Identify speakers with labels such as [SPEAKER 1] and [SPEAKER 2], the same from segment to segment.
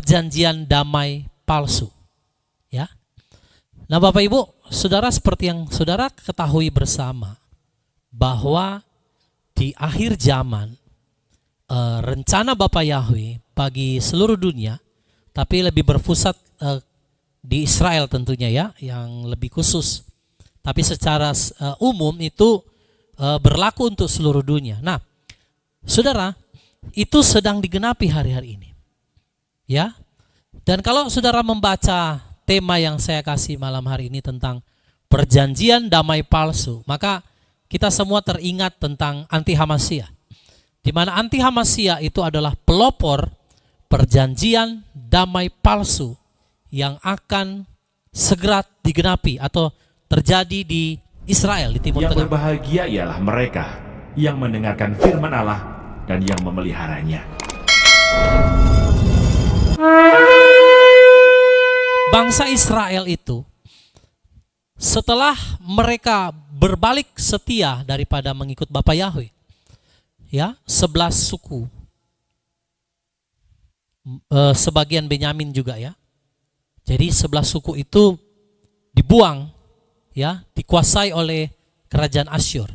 [SPEAKER 1] perjanjian damai palsu. Ya. Nah, Bapak Ibu, Saudara, seperti yang Saudara ketahui bersama bahwa di akhir zaman rencana Bapa Yahweh bagi seluruh dunia, tapi lebih berpusat di Israel tentunya ya, yang lebih khusus. Tapi secara umum itu berlaku untuk seluruh dunia. Nah, Saudara, itu sedang digenapi hari-hari ini. Ya. Dan kalau Saudara membaca tema yang saya kasih malam hari ini tentang perjanjian damai palsu, maka kita semua teringat tentang anti-Hamasiyah. Di mana anti-Hamasiyah itu adalah pelopor perjanjian damai palsu yang akan segera digenapi atau terjadi di Israel, di Timur Tengah.
[SPEAKER 2] Yang berbahagia ialah mereka yang mendengarkan firman Allah dan yang memeliharanya.
[SPEAKER 1] Bangsa Israel itu setelah mereka berbalik setia daripada mengikut Bapa Yahweh, ya, 11 suku, sebagian Benyamin juga ya. Jadi 11 suku itu dibuang, ya, dikuasai oleh kerajaan Asyur.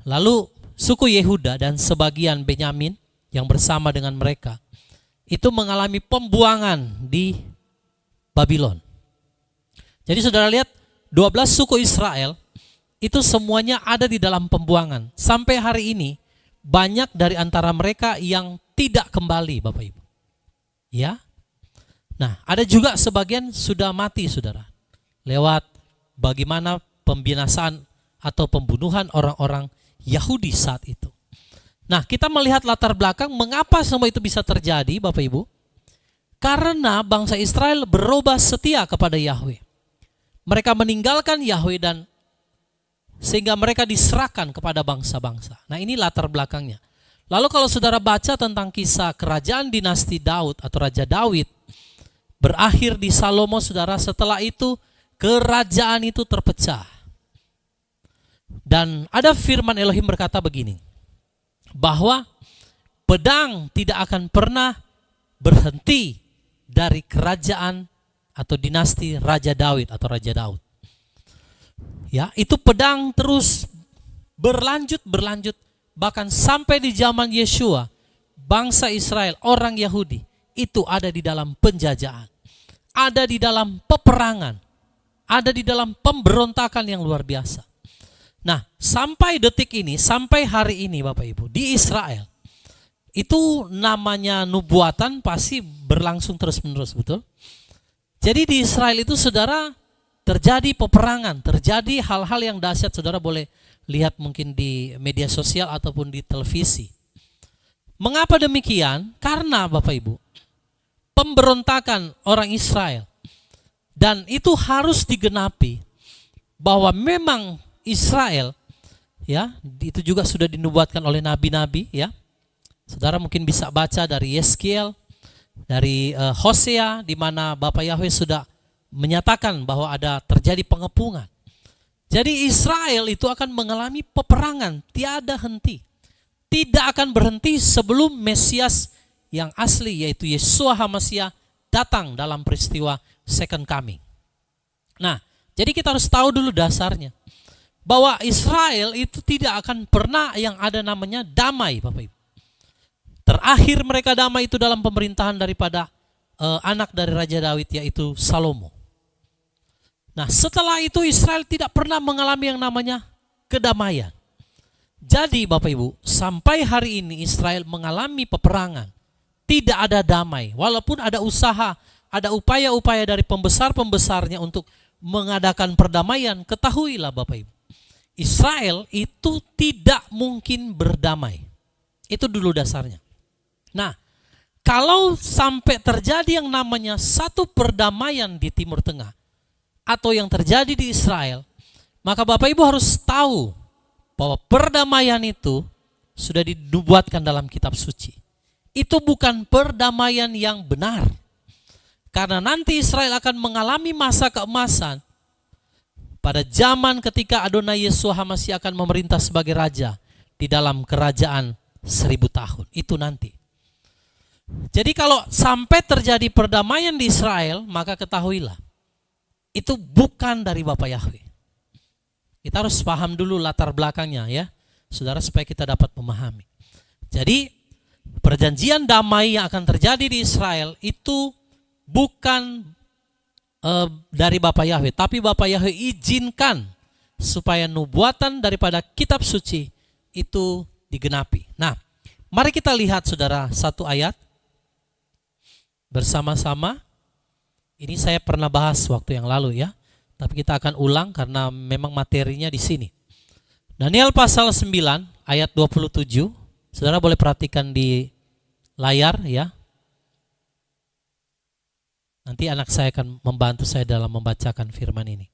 [SPEAKER 1] Lalu suku Yehuda dan sebagian Benyamin yang bersama dengan mereka itu mengalami pembuangan di Babylon. Jadi Saudara lihat 12 suku Israel itu semuanya ada di dalam pembuangan. Sampai hari ini banyak dari antara mereka yang tidak kembali, Bapak Ibu. Ya. Nah, ada juga sebagian sudah mati, Saudara. Lewat bagaimana pembinasaan atau pembunuhan orang-orang Yahudi saat itu. Nah, kita melihat latar belakang mengapa semua itu bisa terjadi, Bapak Ibu. Karena bangsa Israel berubah setia kepada Yahweh. Mereka meninggalkan Yahweh dan sehingga mereka diserahkan kepada bangsa-bangsa. Nah, ini latar belakangnya. Lalu kalau Saudara baca tentang kisah kerajaan dinasti Daud atau Raja Daud, berakhir di Salomo, Saudara, setelah itu kerajaan itu terpecah. Dan ada firman Elohim berkata begini, bahwa pedang tidak akan pernah berhenti dari kerajaan atau dinasti Raja Daud atau Raja Daud. Ya, itu pedang terus berlanjut, bahkan sampai di zaman Yeshua, bangsa Israel, orang Yahudi, itu ada di dalam penjajahan, ada di dalam peperangan, ada di dalam pemberontakan yang luar biasa. Nah, sampai detik ini, sampai hari ini Bapak Ibu, di Israel, itu namanya nubuatan pasti berlangsung terus-menerus, betul? Jadi di Israel itu, Saudara, terjadi peperangan, terjadi hal-hal yang dahsyat. Saudara boleh lihat mungkin di media sosial ataupun di televisi. Mengapa demikian? Karena Bapak Ibu, pemberontakan orang Israel. Dan itu harus digenapi bahwa memang Israel, ya, itu juga sudah dinubuatkan oleh nabi-nabi, ya. Saudara mungkin bisa baca dari Yeskiel, dari Hosea, di mana Bapa Yahweh sudah menyatakan bahwa ada terjadi pengepungan. Jadi Israel itu akan mengalami peperangan tiada henti. Tidak akan berhenti sebelum Mesias yang asli, yaitu Yeshua HaMashiach, datang dalam peristiwa second coming. Nah, jadi kita harus tahu dulu dasarnya, bahwa Israel itu tidak akan pernah yang ada namanya damai, Bapak Ibu. Terakhir mereka damai itu dalam pemerintahan daripada anak dari Raja Daud, yaitu Salomo. Nah, setelah itu Israel tidak pernah mengalami yang namanya kedamaian. Jadi Bapak Ibu, sampai hari ini Israel mengalami peperangan. Tidak ada damai, walaupun ada usaha, ada upaya-upaya dari pembesar-pembesarnya untuk mengadakan perdamaian. Ketahuilah Bapak Ibu, Israel itu tidak mungkin berdamai. Itu dulu dasarnya. Nah, kalau sampai terjadi yang namanya satu perdamaian di Timur Tengah, atau yang terjadi di Israel, maka Bapak Ibu harus tahu bahwa perdamaian itu sudah dinubuatkan dalam kitab suci. Itu bukan perdamaian yang benar. Karena nanti Israel akan mengalami masa keemasan pada zaman ketika Adonai Yeshua HaMashiach akan memerintah sebagai raja di dalam kerajaan 1000 tahun. Itu nanti. Jadi kalau sampai terjadi perdamaian di Israel, maka ketahuilah, itu bukan dari Bapa Yahweh. Kita harus paham dulu latar belakangnya ya, saudara, supaya kita dapat memahami. Jadi perjanjian damai yang akan terjadi di Israel itu bukan dari Bapa Yahweh, tapi Bapa Yahweh izinkan supaya nubuatan daripada kitab suci itu digenapi. Nah, mari kita lihat saudara satu ayat bersama-sama. Ini saya pernah bahas waktu yang lalu ya, tapi kita akan ulang karena memang materinya di sini. Daniel pasal 9 ayat 27. Saudara boleh perhatikan di layar ya. Nanti anak saya akan membantu saya dalam membacakan firman ini.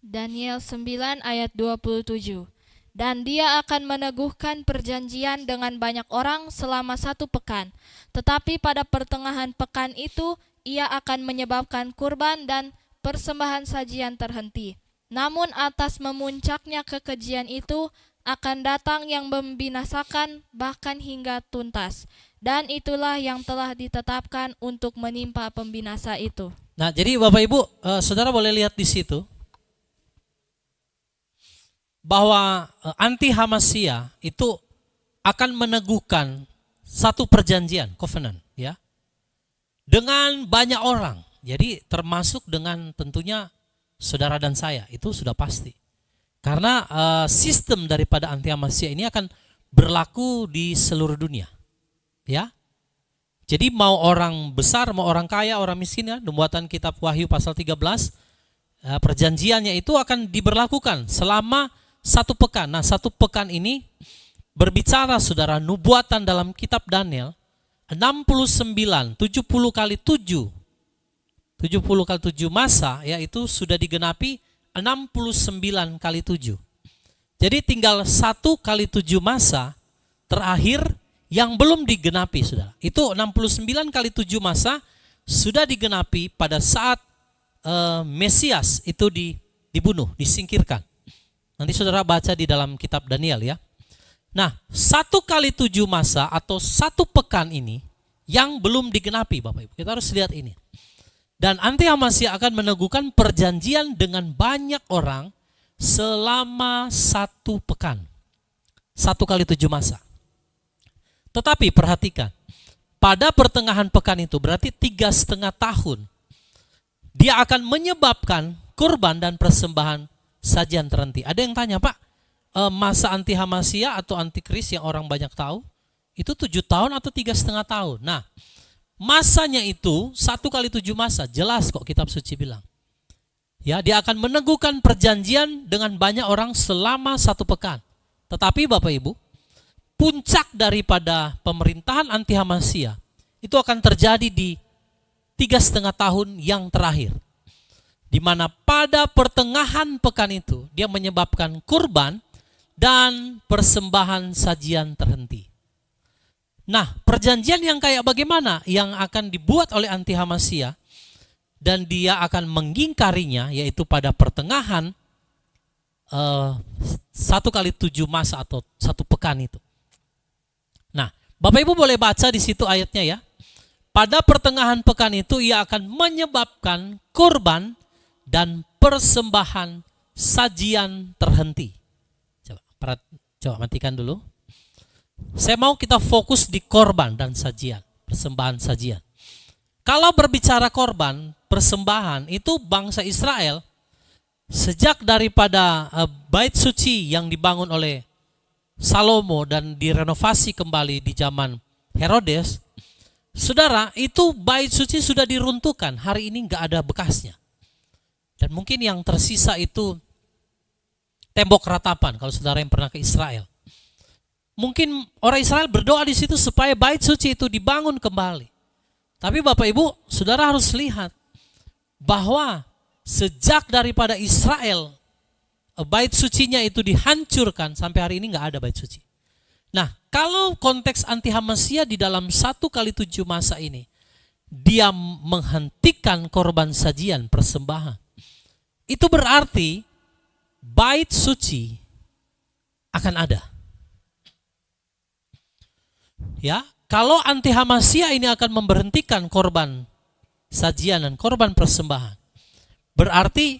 [SPEAKER 3] Daniel 9 ayat 27. Dan dia akan meneguhkan perjanjian dengan banyak orang selama 1 pekan. Tetapi pada pertengahan pekan itu, ia akan menyebabkan kurban dan persembahan sajian terhenti. Namun atas memuncaknya kekejian itu, akan datang yang membinasakan bahkan hingga tuntas. Dan itulah yang telah ditetapkan untuk menimpa pembinasa itu.
[SPEAKER 1] Nah, jadi Bapak Ibu, saudara boleh lihat di situ bahwa anti Hamasya itu akan meneguhkan satu perjanjian, covenant, ya, dengan banyak orang. Jadi termasuk dengan tentunya saudara dan saya, itu sudah pasti. Karena sistem daripada anti Hamasya ini akan berlaku di seluruh dunia. Ya, jadi mau orang besar, mau orang kaya, orang miskin ya, pembuatan kitab Wahyu pasal 13, perjanjiannya itu akan diberlakukan selama 1 pekan. Nah 1 pekan ini berbicara saudara, nubuatan dalam kitab Daniel 69, 70 kali 7 masa ya, itu sudah digenapi 69 kali 7. Jadi tinggal 1 kali 7 masa terakhir yang belum digenapi saudara. Itu 69 kali 7 masa sudah digenapi pada saat Mesias itu dibunuh, disingkirkan. Nanti saudara baca di dalam kitab Daniel ya. Nah 1 kali 7 masa atau 1 pekan ini yang belum digenapi Bapak Ibu. Kita harus lihat ini. Dan anti Hamasya akan meneguhkan perjanjian dengan banyak orang selama 1 pekan. 1 kali 7 masa. Tetapi perhatikan, pada pertengahan pekan itu berarti 3,5 tahun, dia akan menyebabkan kurban dan persembahan sajian terhenti. Ada yang tanya, Pak, masa anti Hamasya atau antikris yang orang banyak tahu, itu 7 tahun atau 3,5 tahun. Nah, masanya itu 1 kali 7 masa, jelas kok kitab suci bilang. Ya, dia akan meneguhkan perjanjian dengan banyak orang selama 1 pekan. Tetapi Bapak Ibu, puncak daripada pemerintahan anti Hamasya itu akan terjadi di 3,5 tahun yang terakhir, di mana pada pertengahan pekan itu dia menyebabkan kurban dan persembahan sajian terhenti. Nah, perjanjian yang kayak bagaimana yang akan dibuat oleh anti Hamasya dan dia akan mengingkarinya, yaitu pada pertengahan 1 kali 7 masa atau 1 pekan itu. Nah, Bapak Ibu boleh baca di situ ayatnya ya. Pada pertengahan pekan itu ia akan menyebabkan kurban dan persembahan sajian terhenti. Coba matikan dulu. Saya mau kita fokus di korban dan sajian, persembahan sajian. Kalau berbicara korban, persembahan, itu bangsa Israel sejak daripada bait suci yang dibangun oleh Salomo dan direnovasi kembali di zaman Herodes, saudara, itu bait suci sudah diruntuhkan, hari ini nggak ada bekasnya. Dan mungkin yang tersisa itu tembok ratapan, kalau saudara yang pernah ke Israel. Mungkin orang Israel berdoa di situ supaya bait suci itu dibangun kembali. Tapi Bapak Ibu, saudara harus lihat bahwa sejak daripada Israel bait sucinya itu dihancurkan, sampai hari ini nggak ada bait suci. Nah, kalau konteks anti Hamasya di dalam 1 kali 7 masa ini, dia menghentikan korban sajian persembahan. Itu berarti bait suci akan ada. Ya, kalau anti Hamasiyah ini akan memberhentikan korban sajian dan korban persembahan, berarti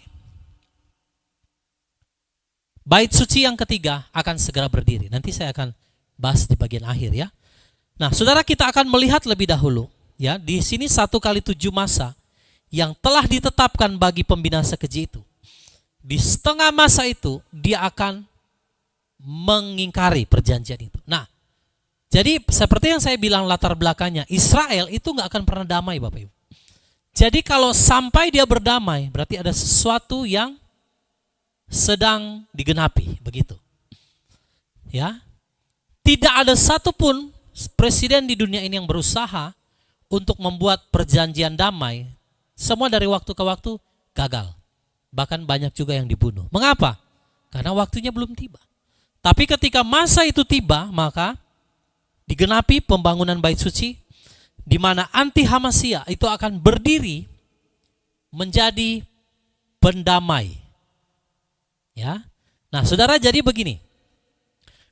[SPEAKER 1] bait suci yang ketiga akan segera berdiri. Nanti saya akan bahas di bagian akhir ya. Nah, saudara, kita akan melihat lebih dahulu ya, di sini 1x7 masa yang telah ditetapkan bagi pembinasa keji itu. Di setengah masa itu dia akan mengingkari perjanjian itu. Nah, jadi seperti yang saya bilang latar belakangnya, Israel itu nggak akan pernah damai, Bapak Ibu. Jadi kalau sampai dia berdamai, berarti ada sesuatu yang sedang digenapi, begitu. Ya, tidak ada satupun presiden di dunia ini yang berusaha untuk membuat perjanjian damai. Semua dari waktu ke waktu gagal. Bahkan banyak juga yang dibunuh. Mengapa? Karena waktunya belum tiba. Tapi ketika masa itu tiba, maka digenapi pembangunan bait suci, di mana anti Hamasiyah itu akan berdiri menjadi pendamai. Ya. Nah, saudara, jadi begini.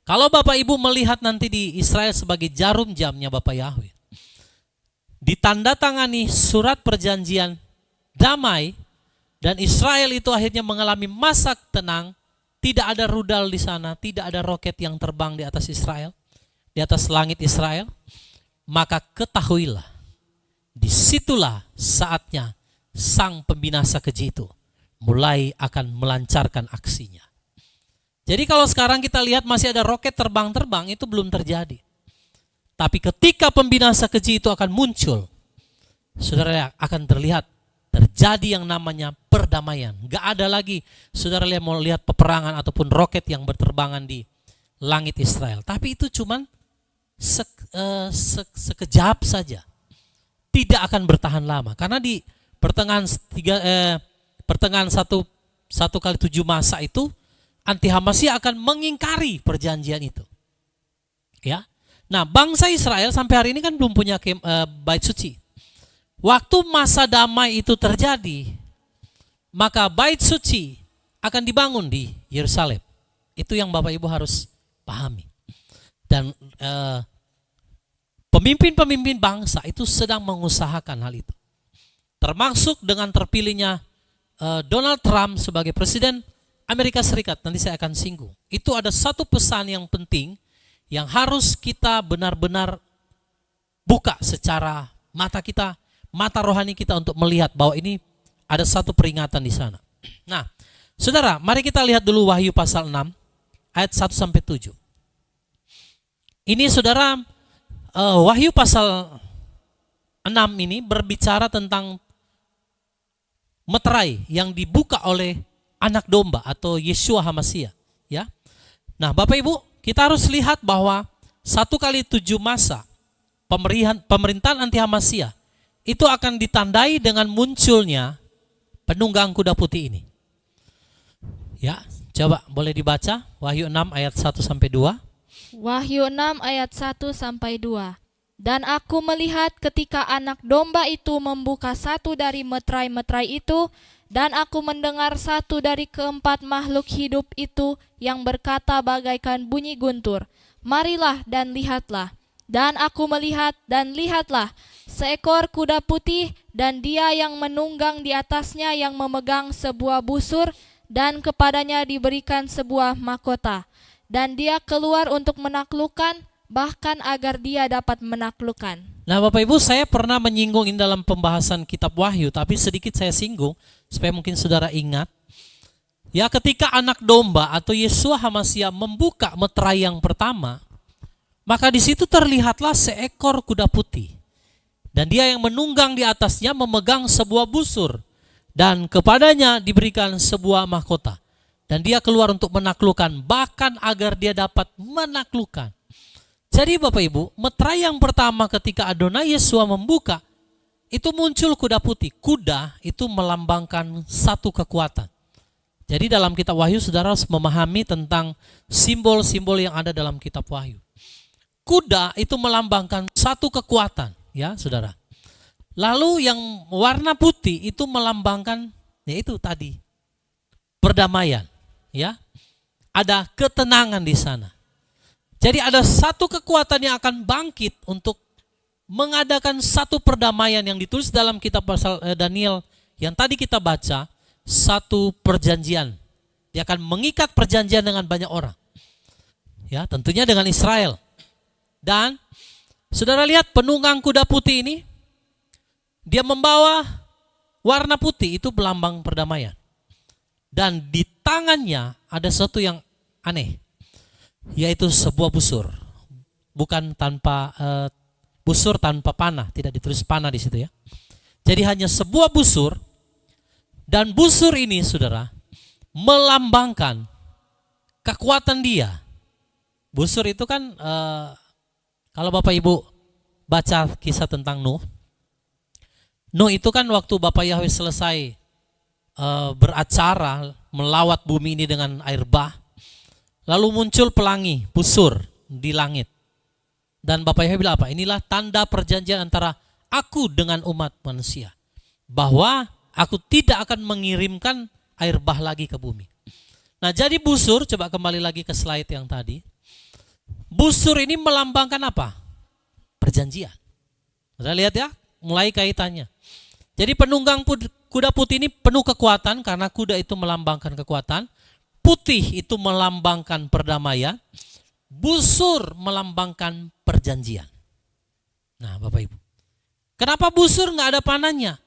[SPEAKER 1] Kalau Bapak Ibu melihat nanti di Israel sebagai jarum jamnya Bapak Yahweh, ditandatangani surat perjanjian damai, dan Israel itu akhirnya mengalami masa tenang, tidak ada rudal di sana, tidak ada roket yang terbang di atas Israel, di atas langit Israel, maka ketahuilah, disitulah saatnya sang pembinasa keji itu mulai akan melancarkan aksinya. Jadi kalau sekarang kita lihat masih ada roket terbang-terbang, itu belum terjadi. Tapi ketika pembinasa keji itu akan muncul, saudara, akan terlihat terjadi yang namanya perdamaian. Gak ada lagi saudara mau lihat peperangan ataupun roket yang berterbangan di langit Israel. Tapi itu cuman sekejap saja. Tidak akan bertahan lama. Karena di pertengahan 1x7 masa itu, anti Hamasiyah akan mengingkari perjanjian itu. Ya. Nah, bangsa Israel sampai hari ini kan belum punya bait suci. Waktu masa damai itu terjadi, maka bait suci akan dibangun di Yerusalem. Itu yang Bapak Ibu harus pahami. Dan pemimpin-pemimpin bangsa itu sedang mengusahakan hal itu. Termasuk dengan terpilihnya Donald Trump sebagai presiden Amerika Serikat. Nanti saya akan singgung. Itu ada satu pesan yang penting yang harus kita benar-benar buka secara mata kita, mata rohani kita, untuk melihat bahwa ini ada satu peringatan di sana. Nah, saudara, mari kita lihat dulu Wahyu pasal 6 ayat 1-7. Ini saudara, Wahyu pasal 6 ini berbicara tentang meterai yang dibuka oleh anak domba atau Yeshua Hamasiyah, ya. Nah, Bapak Ibu, kita harus lihat bahwa 1x7 masa pemerintahan anti Hamasiyah itu akan ditandai dengan munculnya penunggang kuda putih ini. Ya, coba boleh dibaca Wahyu 6 ayat 1-2.
[SPEAKER 3] Wahyu 6 ayat 1-2. Dan aku melihat ketika anak domba itu membuka satu dari meterai-meterai itu, dan aku mendengar satu dari keempat makhluk hidup itu yang berkata bagaikan bunyi guntur, "Marilah dan lihatlah." Dan aku melihat dan lihatlah seekor kuda putih, dan dia yang menunggang di atasnya yang memegang sebuah busur, dan kepadanya diberikan sebuah mahkota. Dan dia keluar untuk menaklukkan, bahkan agar dia dapat menaklukkan.
[SPEAKER 1] Nah, Bapak Ibu, saya pernah menyinggung ini dalam pembahasan kitab Wahyu, tapi sedikit saya singgung supaya mungkin saudara ingat. Ya, ketika anak domba atau Yeshua Hamasiyah membuka meterai yang pertama, maka di situ terlihatlah seekor kuda putih. Dan dia yang menunggang di atasnya memegang sebuah busur, dan kepadanya diberikan sebuah mahkota. Dan dia keluar untuk menaklukkan, bahkan agar dia dapat menaklukkan. Jadi Bapak Ibu, meterai yang pertama ketika Adonai Yeshua membuka, itu muncul kuda putih. Kuda itu melambangkan satu kekuatan. Jadi dalam kitab Wahyu saudara harus memahami tentang simbol-simbol yang ada dalam kitab Wahyu. Kuda itu melambangkan satu kekuatan, ya saudara. Lalu yang warna putih itu melambangkan, yaitu tadi, perdamaian, ya. Ada ketenangan di sana. Jadi ada satu kekuatan yang akan bangkit untuk mengadakan satu perdamaian yang ditulis dalam kitab pasal Daniel yang tadi kita baca, satu perjanjian. Dia akan mengikat perjanjian dengan banyak orang. Ya, tentunya dengan Israel. Dan saudara lihat penunggang kuda putih ini, dia membawa warna putih, itu pelambang perdamaian. Dan di tangannya ada sesuatu yang aneh, yaitu sebuah busur. Bukan tanpa busur tanpa panah, tidak ditulis panah di situ ya. Jadi hanya sebuah busur, dan busur ini saudara melambangkan kekuatan dia. Busur itu kan kalau Bapak Ibu baca kisah tentang Nuh itu kan waktu Bapak Yahweh selesai beracara melawat bumi ini dengan air bah, lalu muncul pelangi, busur di langit. Dan Bapak Yahweh bilang apa? Inilah tanda perjanjian antara aku dengan umat manusia, bahwa aku tidak akan mengirimkan air bah lagi ke bumi. Nah, jadi busur, coba kembali lagi ke slide yang tadi. Busur ini melambangkan apa? Perjanjian. Sudah lihat ya, mulai kaitannya. Jadi penunggang kuda putih ini penuh kekuatan karena kuda itu melambangkan kekuatan. Putih itu melambangkan perdamaian. Busur melambangkan perjanjian. Nah, Bapak Ibu, kenapa busur nggak ada panahnya?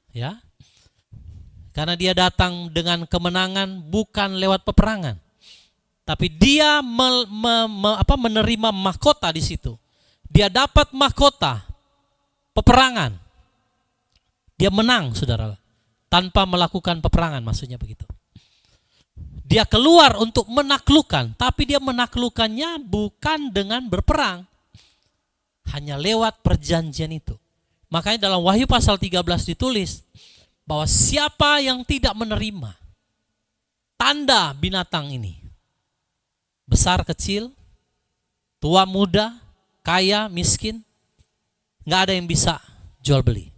[SPEAKER 1] Ya, karena dia datang dengan kemenangan bukan lewat peperangan, tapi dia menerima mahkota di situ. Dia dapat mahkota peperangan. Dia menang, saudara, tanpa melakukan peperangan, maksudnya begitu. Dia keluar untuk menaklukkan, tapi dia menaklukkannya bukan dengan berperang, hanya lewat perjanjian itu. Makanya dalam Wahyu pasal 13 ditulis bahwa siapa yang tidak menerima tanda binatang ini, besar kecil, tua muda, kaya miskin, nggak ada yang bisa jual beli.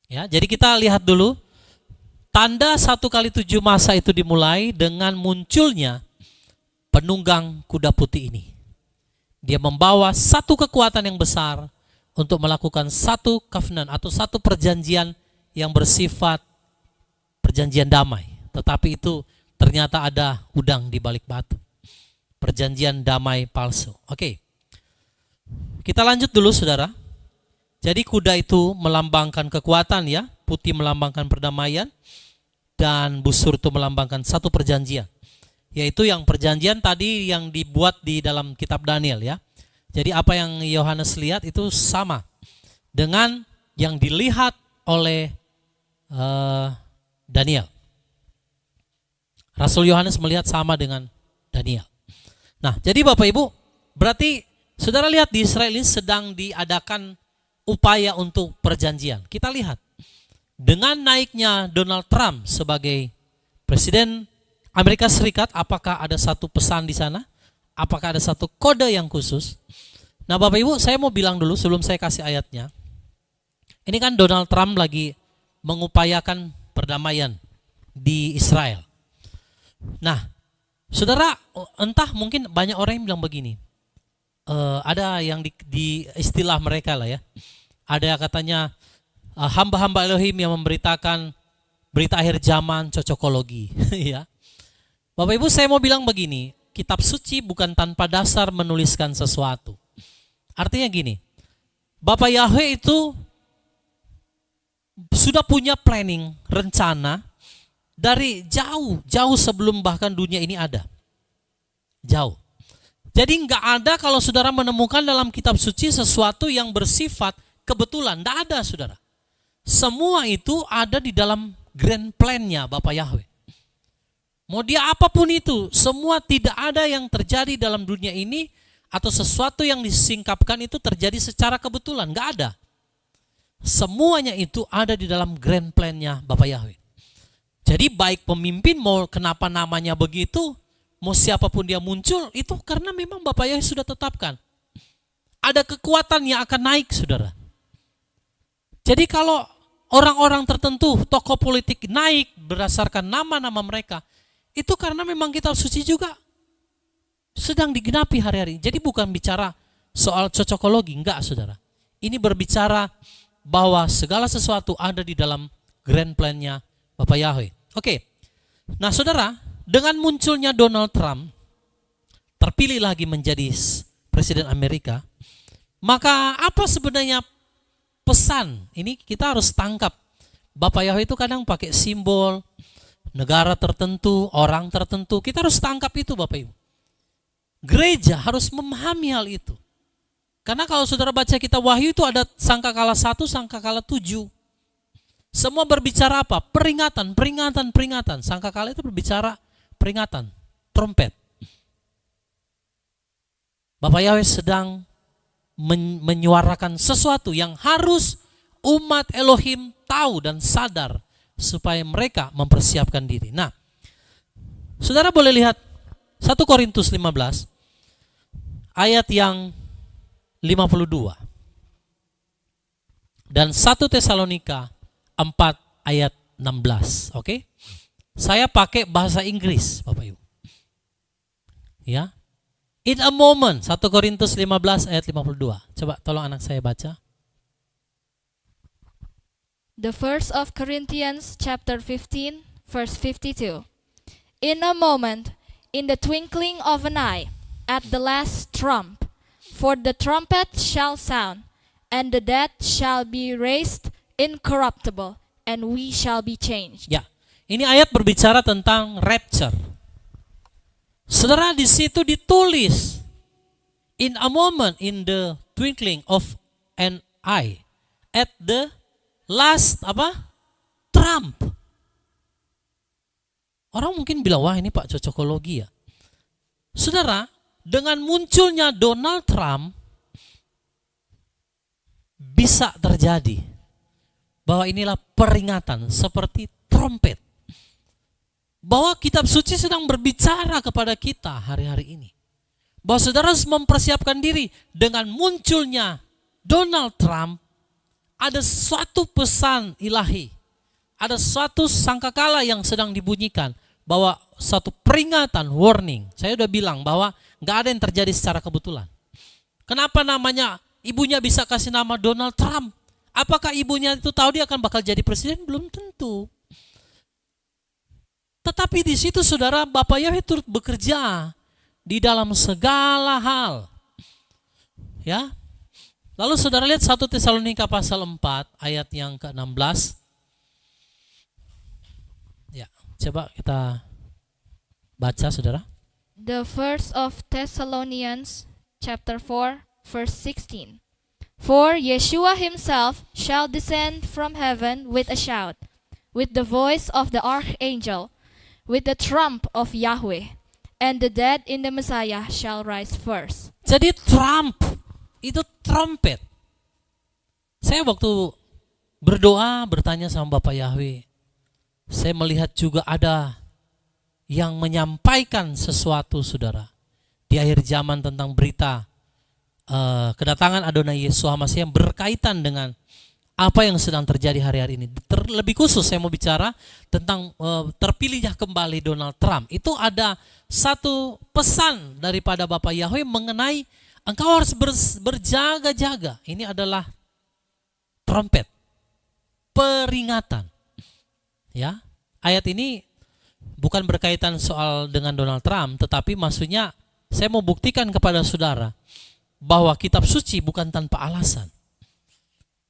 [SPEAKER 1] Ya, jadi kita lihat dulu tanda 1x7 masa itu dimulai dengan munculnya penunggang kuda putih ini. Dia membawa satu kekuatan yang besar untuk melakukan satu covenant atau satu perjanjian yang bersifat perjanjian damai. Tetapi itu ternyata ada udang di balik batu. Perjanjian damai palsu. Oke. Kita lanjut dulu saudara. Jadi kuda itu melambangkan kekuatan ya. Putih melambangkan perdamaian. Dan busur itu melambangkan satu perjanjian. Yaitu yang perjanjian tadi yang dibuat di dalam kitab Daniel ya. Jadi apa yang Yohanes lihat itu sama dengan yang dilihat oleh Daniel. Rasul Yohanes melihat sama dengan Daniel. Nah, jadi Bapak Ibu, berarti saudara lihat di Israel ini sedang diadakan upaya untuk perjanjian. Kita lihat, dengan naiknya Donald Trump sebagai Presiden Amerika Serikat, apakah ada satu pesan di sana? Apakah ada satu kode yang khusus? Nah Bapak Ibu, saya mau bilang dulu sebelum saya kasih ayatnya. Ini kan Donald Trump lagi mengupayakan perdamaian di Israel. Nah, saudara, entah mungkin banyak orang yang bilang begini. Ada yang di istilah mereka lah ya. Ada katanya hamba-hamba Elohim yang memberitakan berita akhir zaman cocokologi. Ya. Bapak Ibu, saya mau bilang begini. Kitab suci bukan tanpa dasar menuliskan sesuatu. Artinya gini, Bapak Yahweh itu sudah punya planning, rencana dari jauh sebelum bahkan dunia ini ada. Jauh. Jadi nggak ada kalau saudara menemukan dalam kitab suci sesuatu yang bersifat kebetulan. Nggak ada saudara. Semua itu ada di dalam grand plan-nya Bapak Yahweh. Mau dia apapun itu, semua tidak ada yang terjadi dalam dunia ini atau sesuatu yang disingkapkan itu terjadi secara kebetulan, nggak ada. Semuanya itu ada di dalam grand plan-nya Bapak Yahweh. Jadi baik pemimpin mau kenapa namanya begitu, mau siapapun dia muncul, itu karena memang Bapak Yahweh sudah tetapkan. Ada kekuatan yang akan naik saudara. Jadi kalau orang-orang tertentu, tokoh politik naik berdasarkan nama-nama mereka, itu karena memang kitab suci juga sedang digenapi hari-hari. Jadi bukan bicara soal cocokologi, enggak saudara. Ini berbicara bahwa segala sesuatu ada di dalam grand plan-nya Bapak Yahweh. Oke, nah saudara, dengan munculnya Donald Trump, terpilih lagi menjadi Presiden Amerika, maka apa sebenarnya pesan? Ini kita harus tangkap. Bapak Yahweh itu kadang pakai simbol, negara tertentu, orang tertentu, kita harus tangkap itu Bapak Ibu. Gereja harus memahami hal itu. Karena kalau saudara baca kitab Wahyu itu ada sangkakala 1, sangkakala 7. Semua berbicara apa? Peringatan, peringatan, peringatan. Sangkakala itu berbicara peringatan, trompet. Bapak Yahweh sedang menyuarakan sesuatu yang harus umat Elohim tahu dan sadar supaya mereka mempersiapkan diri. Nah, saudara boleh lihat 1 Korintus 15 ayat yang 52 dan 1 Tesalonika 4 ayat 16. Oke? Saya pakai bahasa Inggris, Bapak Ibu. Ya. In a moment, 1 Korintus 15 ayat 52. Coba tolong anak saya baca.
[SPEAKER 3] The first of Corinthians chapter 15 verse 52. In a moment, in the twinkling of an eye, at the last trump, for the trumpet shall sound, and the dead shall be raised incorruptible, and we shall be changed.
[SPEAKER 1] Ya, ini ayat berbicara tentang rapture. Saudara, di situ ditulis in a moment, in the twinkling of an eye, at the last trump. Orang mungkin bilang, wah ini Pak cocokologi ya. Saudara, dengan munculnya Donald Trump bisa terjadi bahwa inilah peringatan seperti trompet. Bahwa kitab suci sedang berbicara kepada kita hari-hari ini. Bahwa saudara harus mempersiapkan diri dengan munculnya Donald Trump. Ada suatu pesan ilahi. Ada suatu sangkakala yang sedang dibunyikan. Bahwa satu peringatan, warning. Saya udah bilang bahwa gak ada yang terjadi secara kebetulan. Kenapa namanya ibunya bisa kasih nama Donald Trump? Apakah ibunya itu tahu dia akan bakal jadi presiden? Belum tentu. Tetapi di situ saudara, Bapak Yahweh turut bekerja di dalam segala hal. Ya. Lalu saudara lihat 1 Tesalonika pasal 4 ayat yang ke-16. Ya, coba kita baca saudara.
[SPEAKER 3] The first of Thessalonians chapter 4 verse 16. For Yeshua himself shall descend from heaven with a shout, with the voice of the archangel, with the trump of Yahweh, and the dead in the Messiah shall rise first.
[SPEAKER 1] Jadi trump itu trompet. Saya waktu berdoa bertanya sama Bapak Yahweh, saya melihat juga ada yang menyampaikan sesuatu saudara di akhir zaman tentang berita kedatangan Adonai Yesus Masih yang berkaitan dengan apa yang sedang terjadi hari-hari ini. Terlebih khusus saya mau bicara tentang terpilihnya kembali Donald Trump. Itu ada satu pesan daripada Bapak Yahweh mengenai engkau harus berjaga-jaga. Ini adalah trompet, peringatan. Ya, ayat ini bukan berkaitan soal dengan Donald Trump, tetapi maksudnya saya mau buktikan kepada saudara bahwa kitab suci bukan tanpa alasan.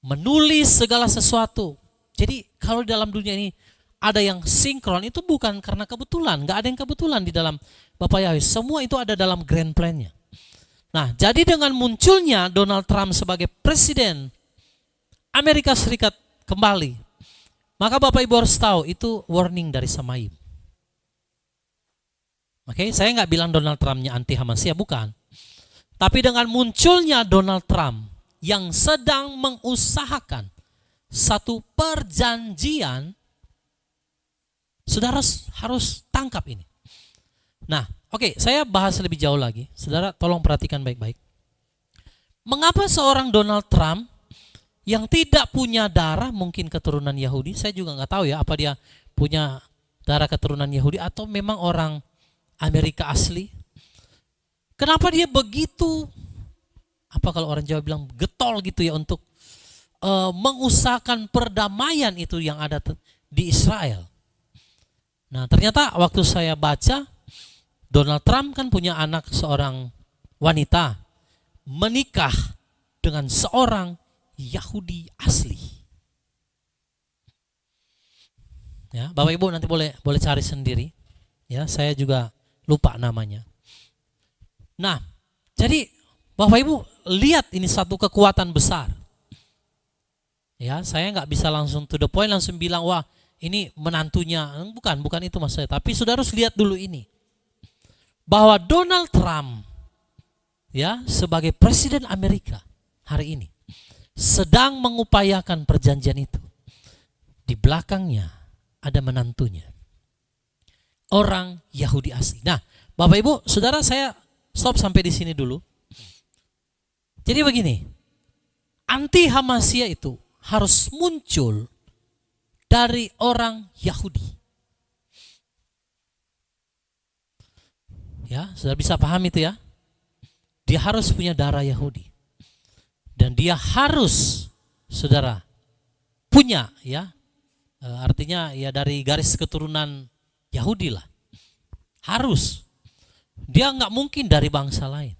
[SPEAKER 1] Menulis segala sesuatu. Jadi kalau dalam dunia ini ada yang sinkron, itu bukan karena kebetulan. Gak ada yang kebetulan di dalam Bapak Yahweh. Semua itu ada dalam grand plan-nya. Nah, jadi dengan munculnya Donald Trump sebagai presiden Amerika Serikat kembali, maka Bapak Ibu harus tahu itu warning dari Samayim. Oke, saya nggak bilang Donald Trump-nya anti Hamas ya, bukan. Tapi dengan munculnya Donald Trump yang sedang mengusahakan satu perjanjian, saudara harus tangkap ini. Nah, oke, saya bahas lebih jauh lagi. Saudara tolong perhatikan baik-baik. Mengapa seorang Donald Trump yang tidak punya darah, mungkin keturunan Yahudi, saya juga nggak tahu ya apa dia punya darah keturunan Yahudi atau memang orang Amerika asli. Kenapa dia begitu apa kalau orang Jawa bilang getol gitu ya, untuk mengusahakan perdamaian itu yang ada di Israel. Nah, ternyata waktu saya baca, Donald Trump kan punya anak seorang wanita menikah dengan seorang Yahudi asli. Ya, Bapak Ibu nanti boleh cari sendiri. Ya, saya juga lupa namanya. Nah, jadi Bapak Ibu lihat ini satu kekuatan besar. Ya, saya nggak bisa langsung to the point langsung bilang wah ini menantunya. Bukan itu maksud saya. Tapi saudara harus lihat dulu ini, bahwa Donald Trump ya sebagai presiden Amerika hari ini sedang mengupayakan perjanjian itu. Di belakangnya ada menantunya, orang Yahudi asli. Nah, Bapak Ibu, saudara, saya stop sampai di sini dulu. Jadi begini, anti Hamasia itu harus muncul dari orang Yahudi. Ya, saudara bisa paham itu ya? Dia harus punya darah Yahudi. Dan dia harus, saudara, punya ya, artinya ya dari garis keturunan Yahudi lah. Harus. Dia nggak mungkin dari bangsa lain.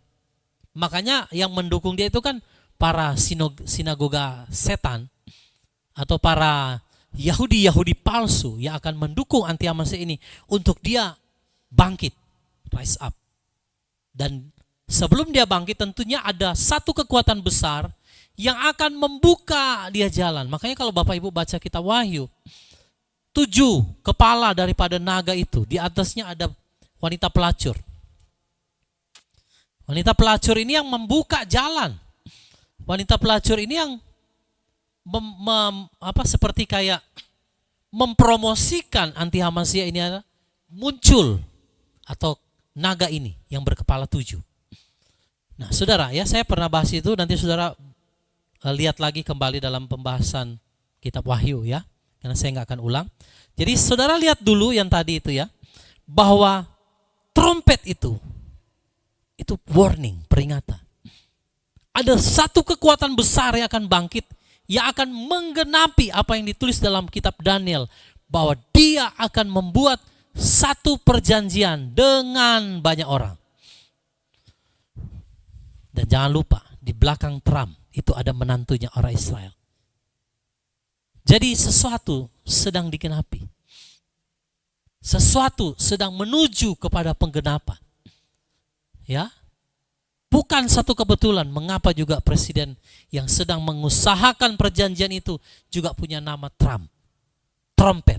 [SPEAKER 1] Makanya yang mendukung dia itu kan para sinagoga setan atau para Yahudi palsu yang akan mendukung anti Hamasia ini untuk dia bangkit, rise up. Dan sebelum dia bangkit tentunya ada satu kekuatan besar yang akan membuka dia jalan. Makanya kalau Bapak Ibu baca kitab Wahyu, 7 kepala daripada naga itu, di atasnya ada wanita pelacur. Wanita pelacur ini yang membuka jalan. Wanita pelacur ini yang seperti kayak mempromosikan anti Hamasia ini muncul, atau naga ini yang berkepala 7. Nah, saudara ya, saya pernah bahas itu, nanti saudara lihat lagi kembali dalam pembahasan kitab Wahyu ya, karena saya nggak akan ulang. Jadi saudara lihat dulu yang tadi itu ya, bahwa trompet itu warning, peringatan. Ada satu kekuatan besar yang akan bangkit, yang akan menggenapi apa yang ditulis dalam kitab Daniel, bahwa dia akan membuat satu perjanjian dengan banyak orang. Dan jangan lupa, di belakang Trump itu ada menantunya orang Israel. Jadi sesuatu sedang digenapi. Sesuatu sedang menuju kepada penggenapan. Ya, bukan satu kebetulan mengapa juga presiden yang sedang mengusahakan perjanjian itu juga punya nama Trump, trompet.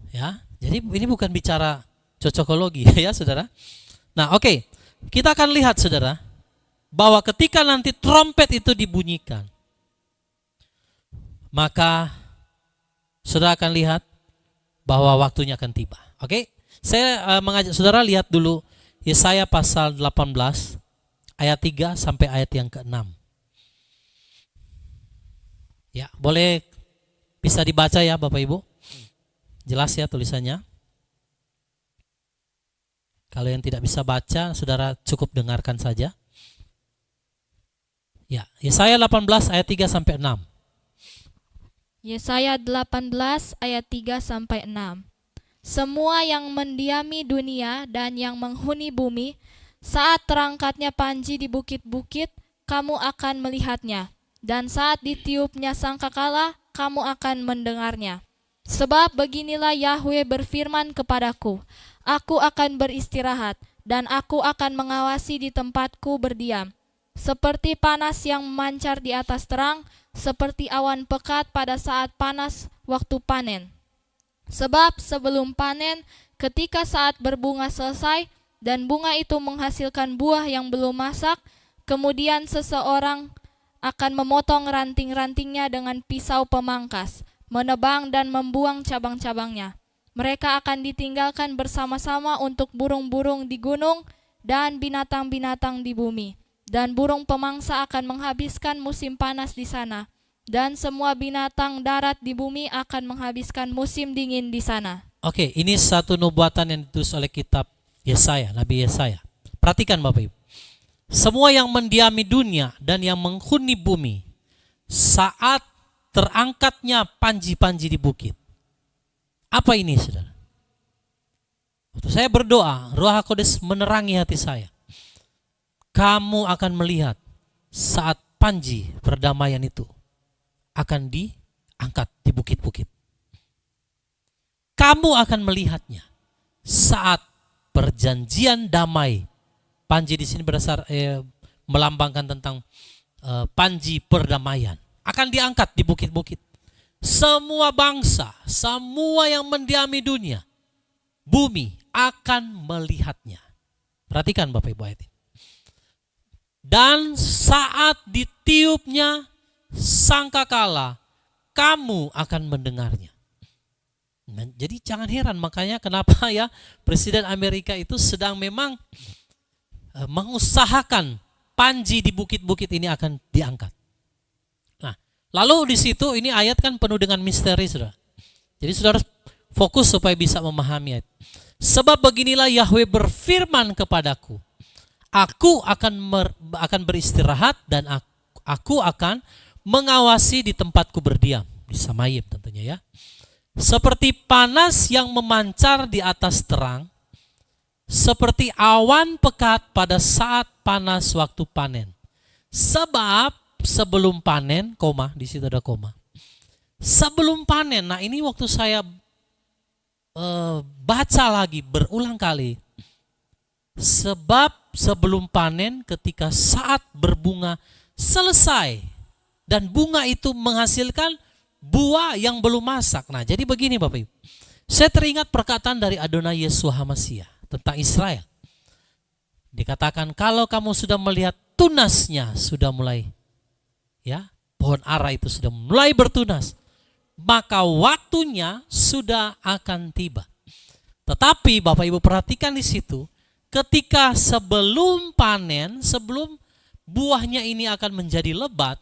[SPEAKER 1] Ya, jadi ini bukan bicara cocokologi ya, saudara. Nah, oke, kita akan lihat, saudara, bahwa ketika nanti trompet itu dibunyikan, maka saudara akan lihat bahwa waktunya akan tiba. Oke? Saya mengajak saudara lihat dulu Yesaya pasal 18 ayat 3 sampai ayat yang ke-6. Ya, boleh bisa dibaca ya Bapak Ibu. Jelas ya tulisannya. Kalau yang tidak bisa baca, saudara cukup dengarkan saja. Ya, Yesaya 18 ayat 3 sampai 6.
[SPEAKER 3] Yesaya 18 ayat 3 sampai 6. Semua yang mendiami dunia dan yang menghuni bumi, saat terangkatnya panji di bukit-bukit, kamu akan melihatnya. Dan saat ditiupnya sangkakala, kamu akan mendengarnya. Sebab beginilah Yahweh berfirman kepadaku, aku akan beristirahat, dan aku akan mengawasi di tempatku berdiam. Seperti panas yang memancar di atas terang, seperti awan pekat pada saat panas waktu panen. Sebab sebelum panen, ketika saat berbunga selesai, dan bunga itu menghasilkan buah yang belum masak, kemudian seseorang akan memotong ranting-rantingnya dengan pisau pemangkas, menebang dan membuang cabang-cabangnya. Mereka akan ditinggalkan bersama-sama untuk burung-burung di gunung dan binatang-binatang di bumi. Dan burung pemangsa akan menghabiskan musim panas di sana. Dan semua binatang darat di bumi akan menghabiskan musim dingin di sana.
[SPEAKER 1] Oke, ini satu nubuatan yang ditulis oleh kitab Yesaya, Nabi Yesaya. Perhatikan Bapak Ibu. semua yang mendiami dunia dan yang menghuni bumi saat terangkatnya panji-panji di bukit. Apa ini, saudara? Waktu saya berdoa, Ruh HaKudus menerangi hati saya. Kamu akan melihat saat panji perdamaian itu akan diangkat di bukit-bukit. Kamu akan melihatnya saat perjanjian damai. Panji di sini melambangkan tentang panji perdamaian. Akan diangkat di bukit-bukit. Semua bangsa, semua yang mendiami dunia, bumi akan melihatnya. Perhatikan Bapak Ibu ayat ini. Dan saat ditiupnya sangkakala, kamu akan mendengarnya. Nah, jadi jangan heran makanya kenapa ya Presiden Amerika itu sedang memang mengusahakan panji di bukit-bukit ini akan diangkat. Nah, lalu di situ ini ayat kan penuh dengan misteri, saudara. Jadi saudara fokus supaya bisa memahami ayat. Sebab beginilah Yahweh berfirman kepadaku, aku akan beristirahat dan aku akan mengawasi di tempatku berdiam, di Samayim tentunya ya. Seperti panas yang memancar di atas terang, seperti awan pekat pada saat panas waktu panen. Sebab sebelum panen, di situ ada koma. Sebelum panen, nah ini waktu saya baca lagi berulang kali. Sebab sebelum panen ketika saat berbunga selesai dan bunga itu menghasilkan buah yang belum masak. Nah jadi begini Bapak Ibu, saya teringat perkataan dari Adonai Yeshua HaMashiach tentang Israel. Dikatakan kalau kamu sudah melihat tunasnya sudah mulai, ya pohon ara itu sudah mulai bertunas, maka waktunya sudah akan tiba. Tetapi Bapak Ibu perhatikan di situ, ketika sebelum panen, sebelum buahnya ini akan menjadi lebat,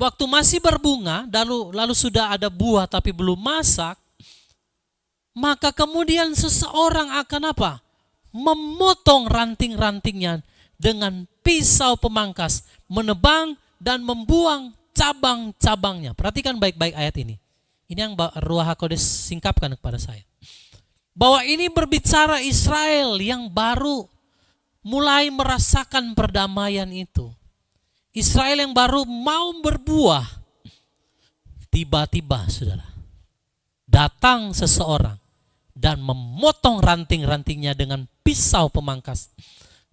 [SPEAKER 1] waktu masih berbunga, lalu sudah ada buah tapi belum masak, maka kemudian seseorang akan apa? Memotong ranting-rantingnya dengan pisau pemangkas, menebang dan membuang cabang-cabangnya. Perhatikan baik-baik ayat ini. Ini yang Ruh HaKudus singkapkan kepada saya. Bahwa ini berbicara Israel yang baru mulai merasakan perdamaian itu. Israel yang baru mau berbuah. Tiba-tiba saudara, datang seseorang dan memotong ranting-rantingnya dengan pisau pemangkas,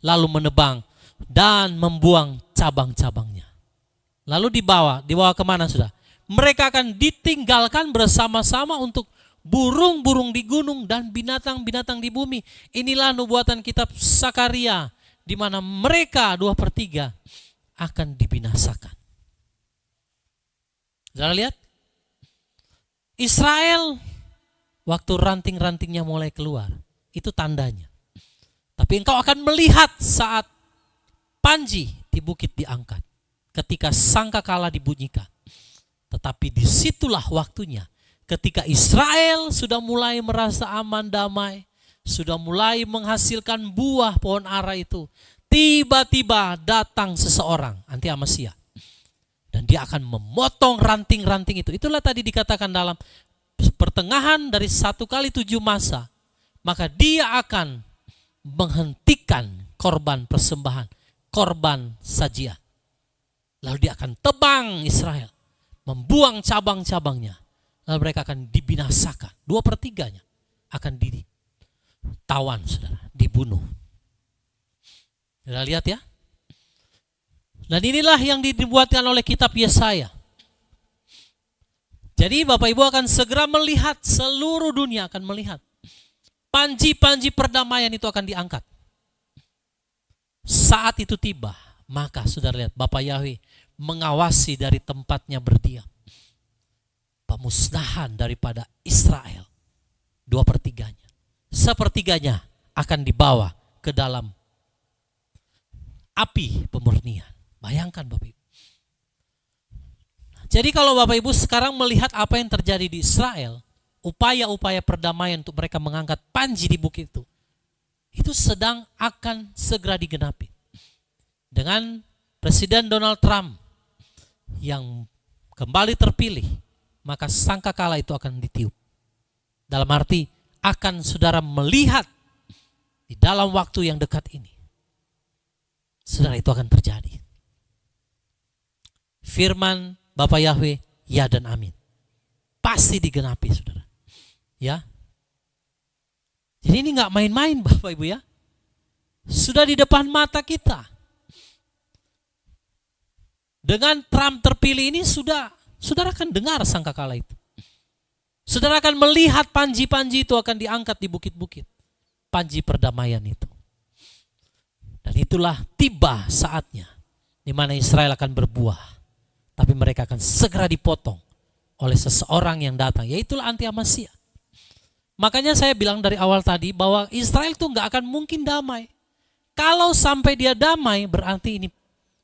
[SPEAKER 1] lalu menebang dan membuang cabang-cabangnya. Lalu dibawa kemana sudah? Mereka akan ditinggalkan bersama-sama untuk burung-burung di gunung dan binatang-binatang di bumi. Inilah nubuatan kitab Sakaria, di mana mereka 2/3 akan dibinasakan. Saudara lihat, Israel waktu ranting-rantingnya mulai keluar, itu tandanya. Tapi engkau akan melihat saat panji di bukit diangkat, ketika sangkakala dibunyikan. Tetapi disitulah waktunya, ketika Israel sudah mulai merasa aman damai, sudah mulai menghasilkan buah pohon ara itu, tiba-tiba datang seseorang, anti Amasya, dan dia akan memotong ranting-ranting itu. Itulah tadi dikatakan dalam pertengahan dari 1x7 masa, maka dia akan menghentikan korban persembahan, korban sajian. Lalu dia akan tebang Israel, membuang cabang-cabangnya, lalu mereka akan dibinasakan. 2/3 akan ditawan, saudara, dibunuh. Saudara lihat ya. Dan inilah yang dibuatkan oleh kitab Yesaya. Jadi Bapak Ibu akan segera melihat, seluruh dunia akan melihat. Panji-panji perdamaian itu akan diangkat. Saat itu tiba, maka saudara lihat Bapak Yahweh mengawasi dari tempatnya berdiam. Pemusnahan daripada Israel 2/3. 1/3 akan dibawa ke dalam api pemurnian. Bayangkan Bapak Ibu. Jadi kalau Bapak Ibu sekarang melihat apa yang terjadi di Israel, upaya-upaya perdamaian untuk mereka mengangkat panji di bukit itu sedang akan segera digenapi. dengan Presiden Donald Trump yang kembali terpilih, maka sangkakala itu akan ditiup. Dalam arti akan saudara melihat di dalam waktu yang dekat ini, saudara, itu akan terjadi. Firman Bapak Yahweh, ya dan amin. Pasti digenapi, saudara. Ya. Jadi ini nggak main-main, Bapak Ibu ya. Sudah di depan mata kita. Dengan Trump terpilih ini saudara akan dengar sangkakala itu. Saudara akan melihat panji-panji itu akan diangkat di bukit-bukit. Panji perdamaian itu. Dan itulah tiba saatnya di mana Israel akan berbuah. Tapi mereka akan segera dipotong oleh seseorang yang datang, yaitulah anti-Amasya. Makanya saya bilang dari awal tadi bahwa Israel itu nggak akan mungkin damai. Kalau sampai dia damai, berarti ini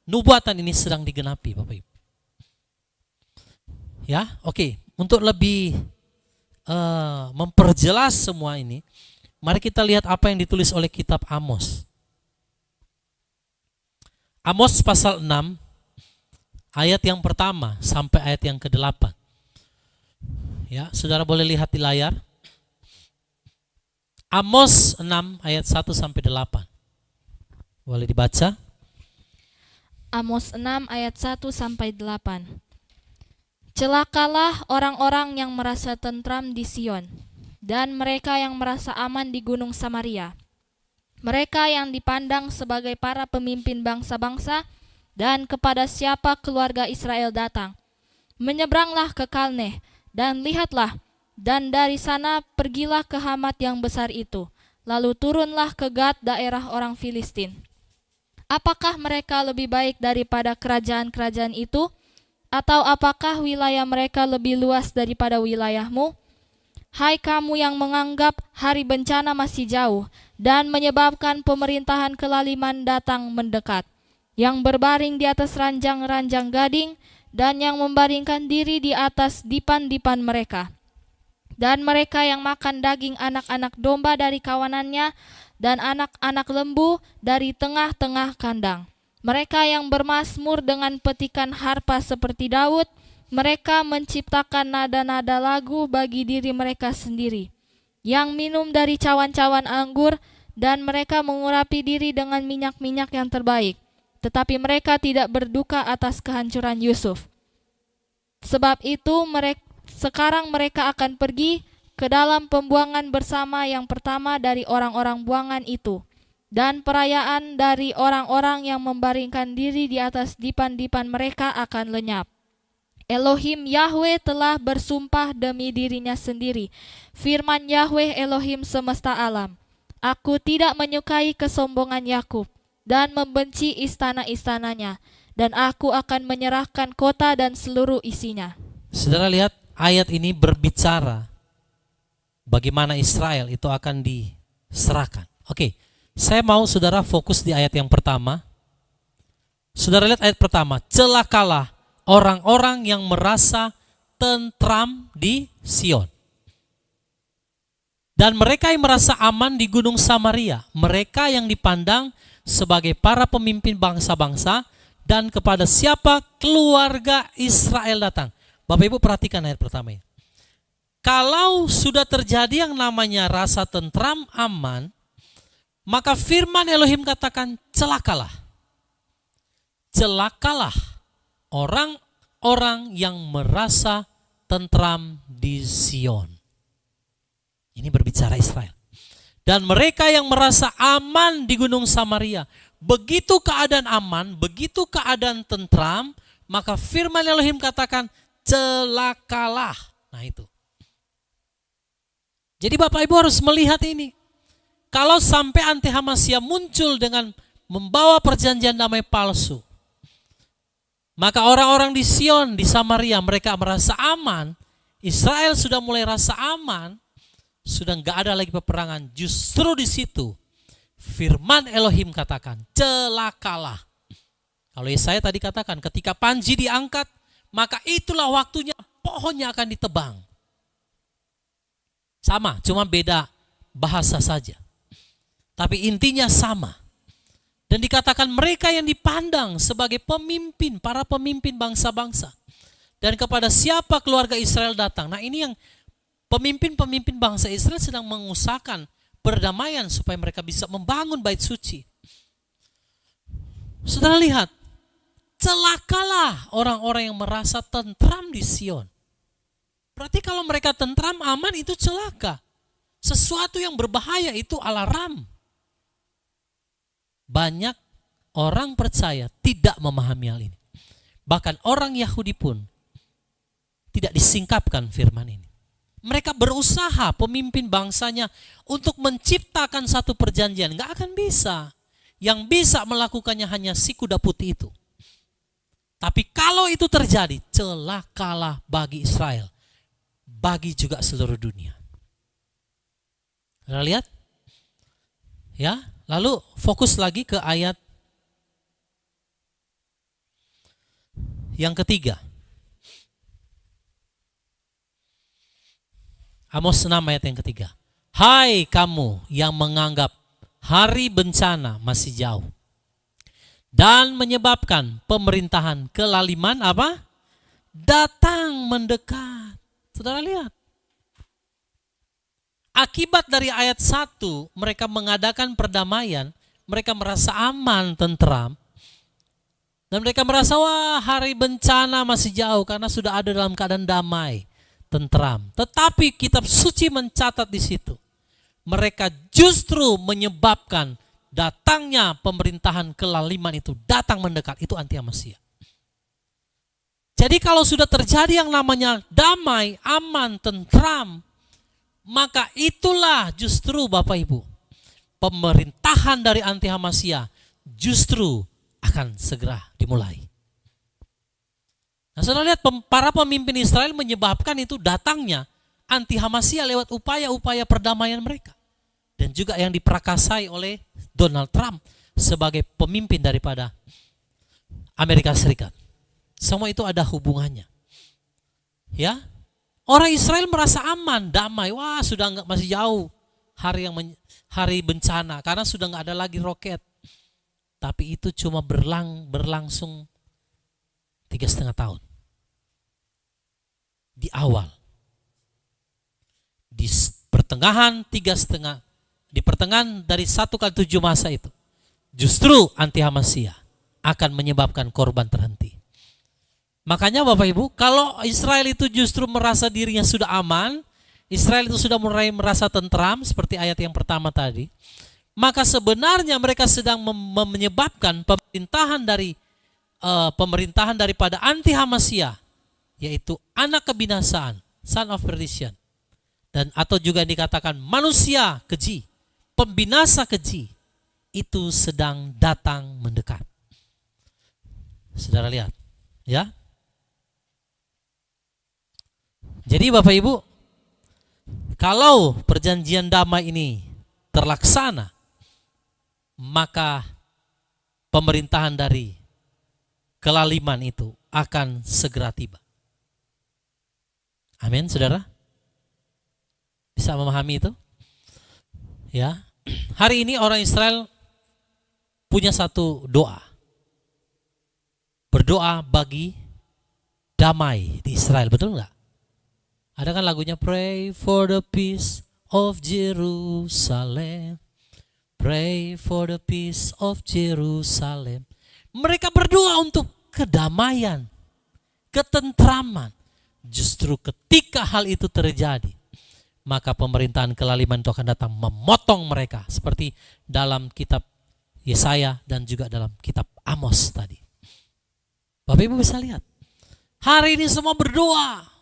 [SPEAKER 1] nubuatan ini sedang digenapi, Bapak Ibu. Ya, oke. Untuk lebih memperjelas semua ini, mari kita lihat apa yang ditulis oleh kitab Amos. Amos pasal 6, ayat yang pertama sampai ayat yang ke-8. Ya, saudara boleh lihat di layar. Amos 6 ayat 1 sampai 8. Boleh dibaca?
[SPEAKER 3] Amos 6 ayat 1 sampai 8. Celakalah orang-orang yang merasa tentram di Sion, dan mereka yang merasa aman di gunung Samaria. Mereka yang dipandang sebagai para pemimpin bangsa-bangsa, dan kepada siapa keluarga Israel datang. Menyeberanglah ke Kalneh, dan lihatlah, dan dari sana pergilah ke Hamat yang besar itu, lalu turunlah ke Gad, daerah orang Filistin. Apakah mereka lebih baik daripada kerajaan-kerajaan itu? Atau apakah wilayah mereka lebih luas daripada wilayahmu? Hai kamu yang menganggap hari bencana masih jauh, dan menyebabkan pemerintahan kelaliman datang mendekat, yang berbaring di atas ranjang-ranjang gading, dan yang membaringkan diri di atas dipan-dipan mereka. Dan mereka yang makan daging anak-anak domba dari kawanannya, dan anak-anak lembu dari tengah-tengah kandang. Mereka yang bermazmur dengan petikan harpa seperti Daud, mereka menciptakan nada-nada lagu bagi diri mereka sendiri, yang minum dari cawan-cawan anggur, dan mereka mengurapi diri dengan minyak-minyak yang terbaik. Tetapi mereka tidak berduka atas kehancuran Yusuf. Sebab itu sekarang mereka akan pergi ke dalam pembuangan bersama yang pertama dari orang-orang buangan itu, dan perayaan dari orang-orang yang membaringkan diri di atas dipan-dipan mereka akan lenyap. Elohim Yahweh telah bersumpah demi dirinya sendiri. Firman Yahweh Elohim semesta alam, aku tidak menyukai kesombongan Yakub dan membenci istana-istananya, dan aku akan menyerahkan kota dan seluruh isinya.
[SPEAKER 1] Saudara lihat, ayat ini berbicara bagaimana Israel itu akan diserahkan. Oke, saya mau saudara fokus di ayat yang pertama. Saudara lihat ayat pertama, celakalah orang-orang yang merasa tentram di Sion, dan mereka yang merasa aman di gunung Samaria, mereka yang dipandang sebagai para pemimpin bangsa-bangsa, dan kepada siapa keluarga Israel datang. Bapak Ibu perhatikan ayat pertama ini. Kalau sudah terjadi yang namanya rasa tentram, aman, maka firman Elohim katakan celakalah. Celakalah orang-orang yang merasa tentram di Sion. Ini berbicara Israel. Dan mereka yang merasa aman di gunung Samaria. Begitu keadaan aman, begitu keadaan tentram, maka firman Elohim katakan celakalah. Nah itu. Jadi Bapak Ibu harus melihat ini. Kalau sampai anti-Hamasya muncul dengan membawa perjanjian damai palsu, maka orang-orang di Sion, di Samaria, mereka merasa aman. Israel sudah mulai rasa aman, sudah nggak ada lagi peperangan. Justru di situ firman Elohim katakan celakalah. Kalau Yesaya tadi katakan ketika panji diangkat, maka itulah waktunya pohonnya akan ditebang. Sama, cuma beda bahasa saja. Tapi intinya sama. Dan dikatakan mereka yang dipandang sebagai pemimpin, para pemimpin bangsa-bangsa. Dan kepada siapa keluarga Israel datang. Nah ini yang pemimpin-pemimpin bangsa Israel sedang mengusahakan perdamaian supaya mereka bisa membangun bait suci. Saudara lihat, celakalah orang-orang yang merasa tentram di Sion. Berarti kalau mereka tentram, aman, itu celaka. Sesuatu yang berbahaya itu alarm. Banyak orang percaya tidak memahami hal ini. Bahkan orang Yahudi pun tidak disingkapkan firman ini. Mereka berusaha pemimpin bangsanya untuk menciptakan satu perjanjian. Nggak akan bisa. Yang bisa melakukannya hanya si kuda putih itu. Tapi kalau itu terjadi, celakalah bagi Israel. Bagi juga seluruh dunia. Anda lihat? Ya, lalu fokus lagi ke ayat yang ketiga. Amos 6 ayat yang ketiga. Hai kamu yang menganggap hari bencana masih jauh dan menyebabkan pemerintahan kelaliman apa? Datang mendekat. Saudara lihat. Akibat dari ayat 1, mereka mengadakan perdamaian, mereka merasa aman, tentram. Dan mereka merasa, wah hari bencana masih jauh karena sudah ada dalam keadaan damai, tentram. Tetapi kitab suci mencatat di situ, mereka justru menyebabkan datangnya pemerintahan kelaliman itu datang mendekat, itu anti-Amasya. Jadi kalau sudah terjadi yang namanya damai, aman, tentram, maka itulah justru Bapak Ibu, pemerintahan dari anti-Hamasya justru akan segera dimulai. Nah saudara lihat, para pemimpin Israel menyebabkan itu datangnya anti-Hamasya lewat upaya-upaya perdamaian mereka. Dan juga yang diprakasai oleh Donald Trump sebagai pemimpin daripada Amerika Serikat. Semua itu ada hubungannya. Ya, orang Israel merasa aman, damai. Wah, sudah enggak, masih jauh hari bencana karena sudah enggak ada lagi roket. Tapi itu cuma berlangsung 3,5 tahun. Di awal. Di pertengahan dari 1/7 masa itu, justru anti-Hamasya akan menyebabkan korban terhenti. Makanya Bapak Ibu, kalau Israel itu justru merasa dirinya sudah aman, Israel itu sudah mulai merasa tentram seperti ayat yang pertama tadi, maka sebenarnya mereka sedang menyebabkan pemerintahan daripada anti-Hamasya, yaitu anak kebinasaan, son of perdition, dan atau juga dikatakan manusia keji, pembinasa keji, itu sedang datang mendekat. Saudara lihat, ya. Jadi Bapak Ibu, kalau perjanjian damai ini terlaksana, maka pemerintahan dari kelaliman itu akan segera tiba. Amin, saudara? Bisa memahami itu? Ya. Hari ini orang Israel punya satu doa. Berdoa bagi damai di Israel, betul enggak? Ada kan lagunya, Pray for the peace of Jerusalem. Pray for the peace of Jerusalem. Mereka berdoa untuk kedamaian, ketentraman. Justru ketika hal itu terjadi, maka pemerintahan kelaliman itu akan datang memotong mereka. Seperti dalam kitab Yesaya dan juga dalam kitab Amos tadi. Bapak Ibu bisa lihat. Hari ini semua berdoa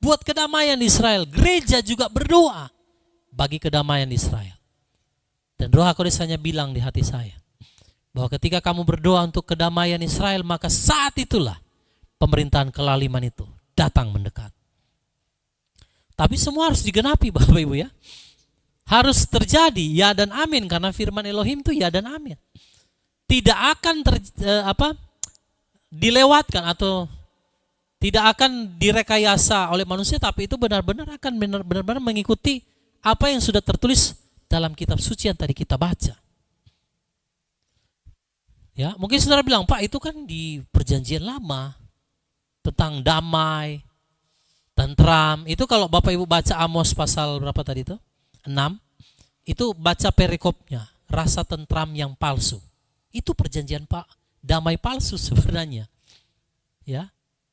[SPEAKER 1] buat kedamaian di Israel. Gereja juga berdoa bagi kedamaian di Israel. Dan Roh Kudus hanya bilang di hati saya, bahwa ketika kamu berdoa untuk kedamaian Israel, maka saat itulah pemerintahan kelaliman itu datang mendekat. Tapi semua harus digenapi Bapak Ibu ya. Harus terjadi ya dan amin, karena firman Elohim itu ya dan amin. Tidak akan dilewatkan atau tidak akan direkayasa oleh manusia, tapi itu benar-benar akan benar-benar mengikuti apa yang sudah tertulis dalam kitab suci yang tadi kita baca. Ya, mungkin saudara bilang, Pak, itu kan di perjanjian lama tentang damai, tentram. Itu kalau Bapak Ibu baca Amos pasal berapa tadi itu? 6. Itu baca perikopnya, rasa tentram yang palsu. Itu perjanjian Pak, damai palsu sebenarnya. Ya.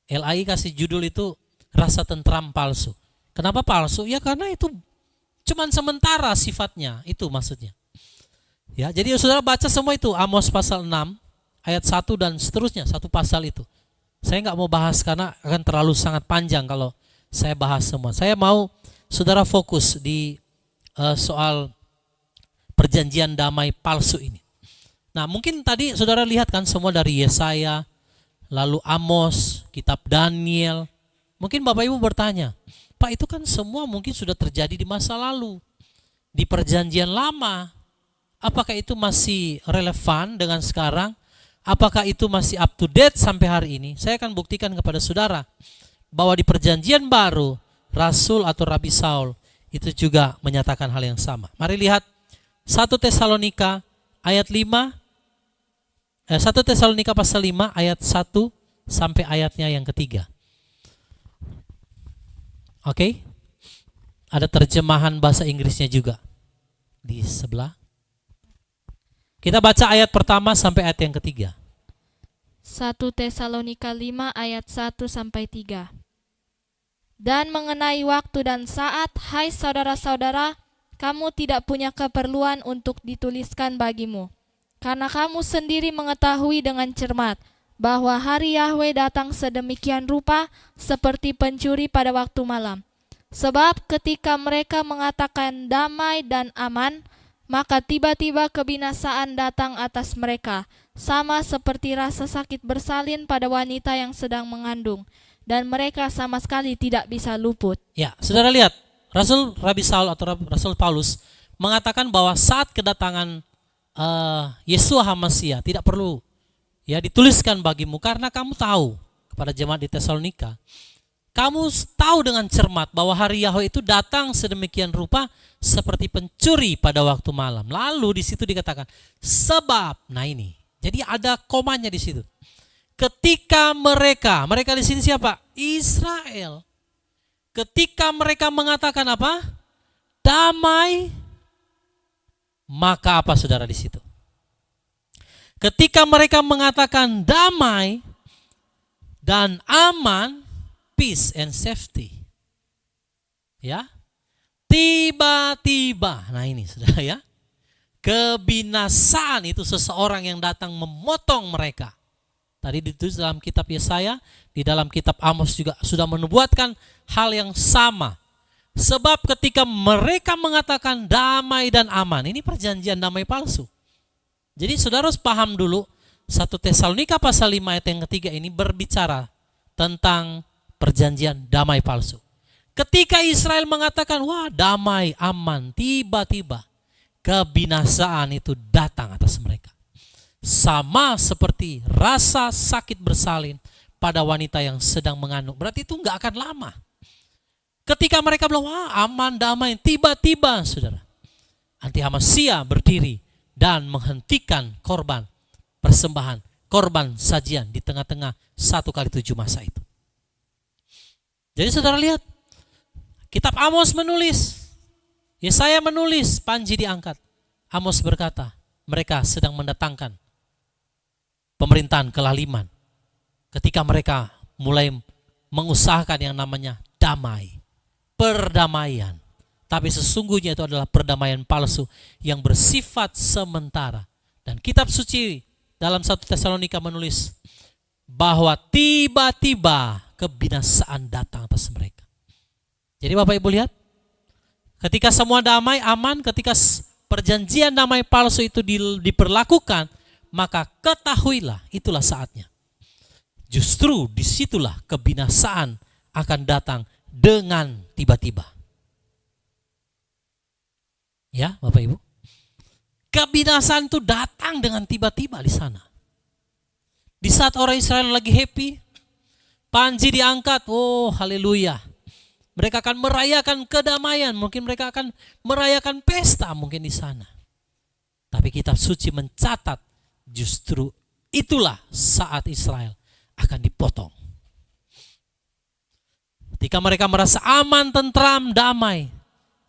[SPEAKER 1] LAI kasih judul itu rasa tentram palsu. Kenapa palsu? Ya karena itu cuman sementara sifatnya, itu maksudnya. Ya, jadi saudara baca semua itu, Amos pasal 6 ayat 1 dan seterusnya, satu pasal itu. Saya nggak mau bahas karena akan terlalu sangat panjang kalau saya bahas semua. Saya mau saudara fokus di soal perjanjian damai palsu ini. Nah, mungkin tadi saudara lihat kan semua dari Yesaya, lalu Amos, kitab Daniel. Mungkin Bapak Ibu bertanya, Pak, itu kan semua mungkin sudah terjadi di masa lalu, di perjanjian lama. Apakah itu masih relevan dengan sekarang? Apakah itu masih up to date sampai hari ini? Saya akan buktikan kepada saudara bahwa di perjanjian baru, Rasul atau Rabi Saul itu juga menyatakan hal yang sama. Mari lihat 1 Tesalonika ayat 5, 1 Tesalonika pasal 5 ayat 1 sampai ayatnya yang ketiga. Oke? Ada terjemahan bahasa Inggrisnya juga di sebelah. Kita baca ayat pertama sampai ayat yang ketiga.
[SPEAKER 3] 1 Tesalonika 5 ayat 1 sampai 3. Dan mengenai waktu dan saat, hai saudara-saudara, kamu tidak punya keperluan untuk dituliskan bagimu. Karena kamu sendiri mengetahui dengan cermat bahwa hari Yahweh datang sedemikian rupa seperti pencuri pada waktu malam. Sebab ketika mereka mengatakan damai dan aman, maka tiba-tiba kebinasaan datang atas mereka, sama seperti rasa sakit bersalin pada wanita yang sedang mengandung, dan mereka sama sekali tidak bisa luput.
[SPEAKER 1] Ya, saudara lihat, Rasul Rabi Saul atau Rasul Paulus mengatakan bahwa saat kedatangan Yesua HaMasiah tidak perlu ya dituliskan bagimu, karena kamu tahu, kepada jemaat di Tesalonika, kamu tahu dengan cermat bahwa hari Yahweh itu datang sedemikian rupa seperti pencuri pada waktu malam. Lalu di situ dikatakan sebab, nah ini, jadi ada komanya di situ. Ketika mereka di sini siapa? Israel. Ketika mereka mengatakan apa? Damai, maka apa saudara di situ? Ketika mereka mengatakan damai dan aman, peace and safety. Ya. Tiba-tiba, nah ini saudara ya, kebinasaan itu seseorang yang datang memotong mereka. Tadi ditulis dalam kitab Yesaya, di dalam kitab Amos juga sudah menubuatkan hal yang sama. Sebab ketika mereka mengatakan damai dan aman, ini perjanjian damai palsu. Jadi saudara harus paham dulu, 1 Tesalonika pasal 5 ayat yang ketiga ini berbicara tentang perjanjian damai palsu. Ketika Israel mengatakan, wah damai, aman, tiba-tiba kebinasaan itu datang atas mereka. Sama seperti rasa sakit bersalin pada wanita yang sedang mengandung. Berarti itu enggak akan lama. Ketika mereka bilang, wah aman, damai, tiba-tiba saudara, anti HaMasiah berdiri dan menghentikan korban persembahan, korban sajian di tengah-tengah 1x7 masa itu. Jadi saudara lihat, kitab Amos menulis, Yesaya menulis, panji diangkat. Amos berkata, mereka sedang mendatangkan pemerintahan kelaliman. Ketika mereka mulai mengusahakan yang namanya damai, perdamaian. Tapi sesungguhnya itu adalah perdamaian palsu yang bersifat sementara. Dan kitab suci dalam 1 Tesalonika menulis bahwa tiba-tiba kebinasaan datang atas mereka. Jadi Bapak Ibu lihat, ketika semua damai, aman, ketika perjanjian damai palsu itu diperlakukan, maka ketahuilah itulah saatnya. Justru disitulah kebinasaan akan datang dengan tiba-tiba. Ya Bapak Ibu, kebinasaan itu datang dengan tiba-tiba di sana. Di saat orang Israel lagi happy, panji diangkat, oh haleluya. Mereka akan merayakan kedamaian, mungkin mereka akan merayakan pesta mungkin di sana. Tapi kitab suci mencatat justru itulah saat Israel akan dipotong. Ketika mereka merasa aman, tentram, damai,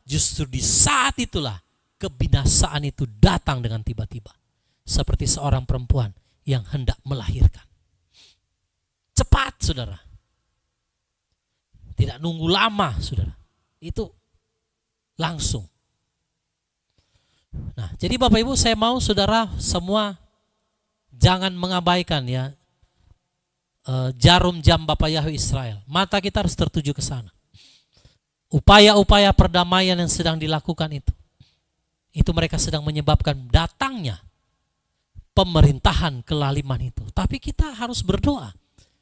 [SPEAKER 1] justru di saat itulah kebinasaan itu datang dengan tiba-tiba. Seperti seorang perempuan yang hendak melahirkan. Cepat, saudara. Tidak nunggu lama, saudara. Itu langsung. Nah, jadi Bapak Ibu, saya mau saudara semua jangan mengabaikan ya jarum jam Bapa Yahwe Israel. Mata kita harus tertuju ke sana. Upaya-upaya perdamaian yang sedang dilakukan itu mereka sedang menyebabkan datangnya pemerintahan kelaliman itu. Tapi kita harus berdoa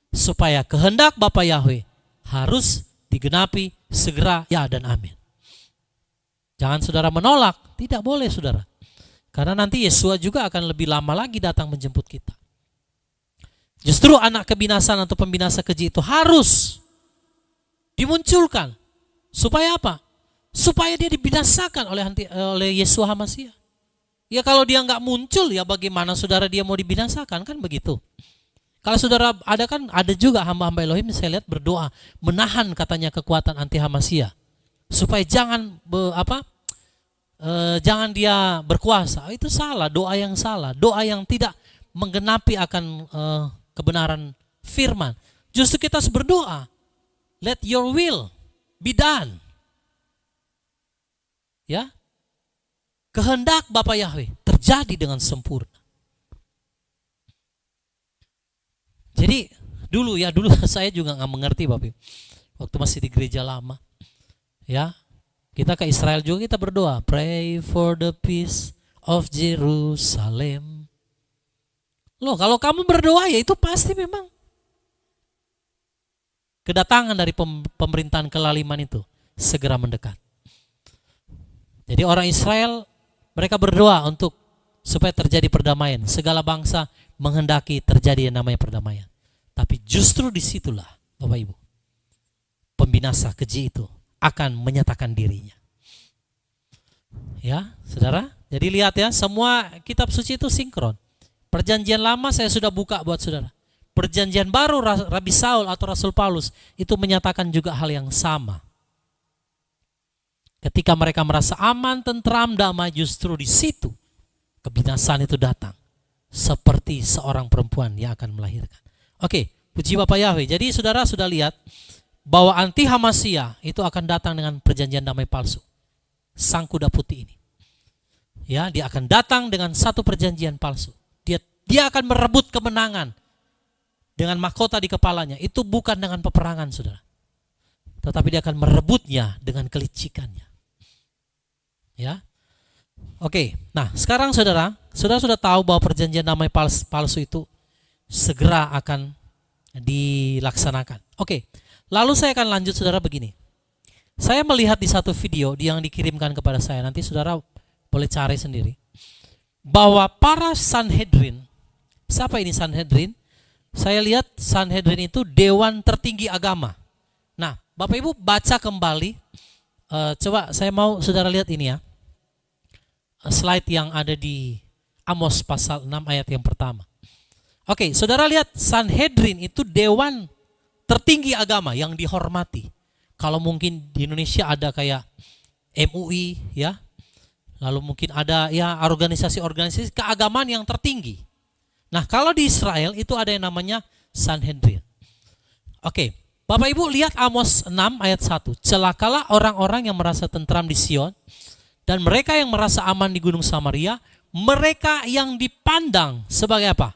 [SPEAKER 1] supaya kehendak Bapa Yahwe harus digenapi segera, ya dan amin. Jangan saudara menolak, tidak boleh saudara. Karena nanti Yesua juga akan lebih lama lagi datang menjemput kita. Justru anak kebinasaan atau pembinasa keji itu harus dimunculkan. Supaya apa? Supaya dia dibinasakan oleh Yesua HaMasiah. Ya kalau dia nggak muncul, ya bagaimana saudara dia mau dibinasakan, kan begitu. Kalau saudara ada juga hamba-hamba Elohim saya lihat berdoa menahan katanya kekuatan anti HaMasiah supaya jangan jangan dia berkuasa. Itu salah, doa yang salah, doa yang tidak menggenapi akan kebenaran firman. Justru kita harus berdoa, let your will be done. Ya, kehendak Bapa Yahwe terjadi dengan sempurna. Jadi dulu saya juga nggak mengerti Bapak, waktu masih di gereja lama, ya kita ke Israel juga kita berdoa, pray for the peace of Jerusalem. Loh, kalau kamu berdoa ya itu pasti memang kedatangan dari pemerintahan kelaliman itu segera mendekat. Jadi orang Israel mereka berdoa untuk supaya terjadi perdamaian. Segala bangsa menghendaki terjadi yang namanya perdamaian. Tapi justru disitulah Bapak Ibu, pembinasa keji itu akan menyatakan dirinya. Ya, saudara. Jadi lihat ya, semua kitab suci itu sinkron. Perjanjian lama saya sudah buka buat saudara. Perjanjian baru Rabi Saul atau Rasul Paulus itu menyatakan juga hal yang sama. Ketika mereka merasa aman, tentram, damai, justru di situ kebinasaan itu datang. Seperti seorang perempuan yang akan melahirkan. Oke, puji Bapa Yahwe. Jadi saudara sudah lihat bahwa anti HaMasiah itu akan datang dengan perjanjian damai palsu. Sang kuda putih ini. Ya, dia akan datang dengan satu perjanjian palsu. Dia akan merebut kemenangan dengan mahkota di kepalanya. Itu bukan dengan peperangan, saudara. Tetapi dia akan merebutnya dengan kelicikannya. Ya, oke. Nah, sekarang saudara sudah tahu bahwa perjanjian damai palsu itu segera akan dilaksanakan. Oke, lalu saya akan lanjut saudara begini. Saya melihat di satu video yang dikirimkan kepada saya. Nanti saudara boleh cari sendiri. Bahwa para Sanhedrin, siapa ini Sanhedrin? Saya lihat Sanhedrin itu dewan tertinggi agama. Nah, Bapak Ibu baca kembali. Coba saya mau saudara lihat ini ya. Slide yang ada di Amos pasal 6 ayat yang pertama. Oke, saudara lihat Sanhedrin itu dewan tertinggi agama yang dihormati. Kalau mungkin di Indonesia ada kayak MUI ya. Lalu mungkin ada ya organisasi-organisasi keagamaan yang tertinggi. Nah, kalau di Israel itu ada yang namanya Sanhedrin. Oke, Bapak Ibu lihat Amos 6 ayat 1. Celakalah orang-orang yang merasa tentram di Sion dan mereka yang merasa aman di Gunung Samaria, mereka yang dipandang sebagai apa?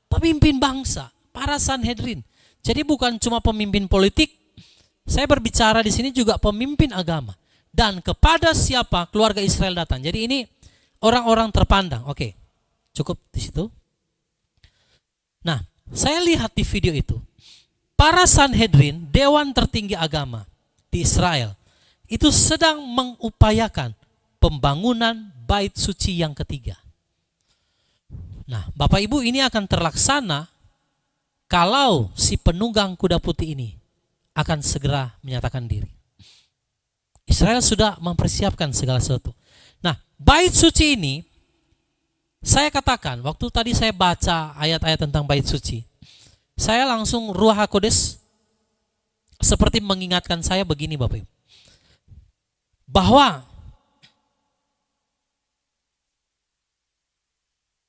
[SPEAKER 1] Pemimpin bangsa, para Sanhedrin. Jadi bukan cuma pemimpin politik, saya berbicara di sini juga pemimpin agama. Dan kepada siapa keluarga Israel datang. Jadi ini orang-orang terpandang. Oke, cukup di situ. Nah, saya lihat di video itu. Para Sanhedrin, dewan tertinggi agama di Israel, itu sedang mengupayakan pembangunan bait suci yang ketiga. Nah, Bapak Ibu, ini akan terlaksana kalau si penunggang kuda putih ini akan segera menyatakan diri. Israel sudah mempersiapkan segala sesuatu. Nah, bait suci ini Saya katakan, waktu tadi saya baca ayat-ayat tentang bait suci, saya langsung Ruach HaKodes seperti mengingatkan saya begini Bapak Ibu. Bahwa,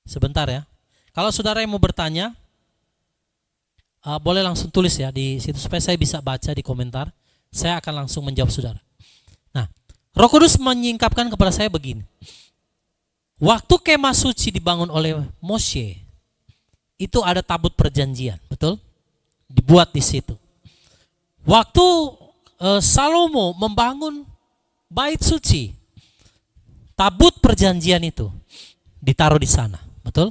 [SPEAKER 1] sebentar ya, kalau saudara yang mau bertanya, boleh langsung tulis ya di situ supaya saya bisa baca di komentar. Saya akan langsung menjawab saudara. Nah, Roh Kudus menyingkapkan kepada saya begini. Waktu kemah suci dibangun oleh Moshe, itu ada tabut perjanjian, betul? Dibuat di situ. Waktu Salomo membangun bait suci, tabut perjanjian itu ditaruh di sana, betul?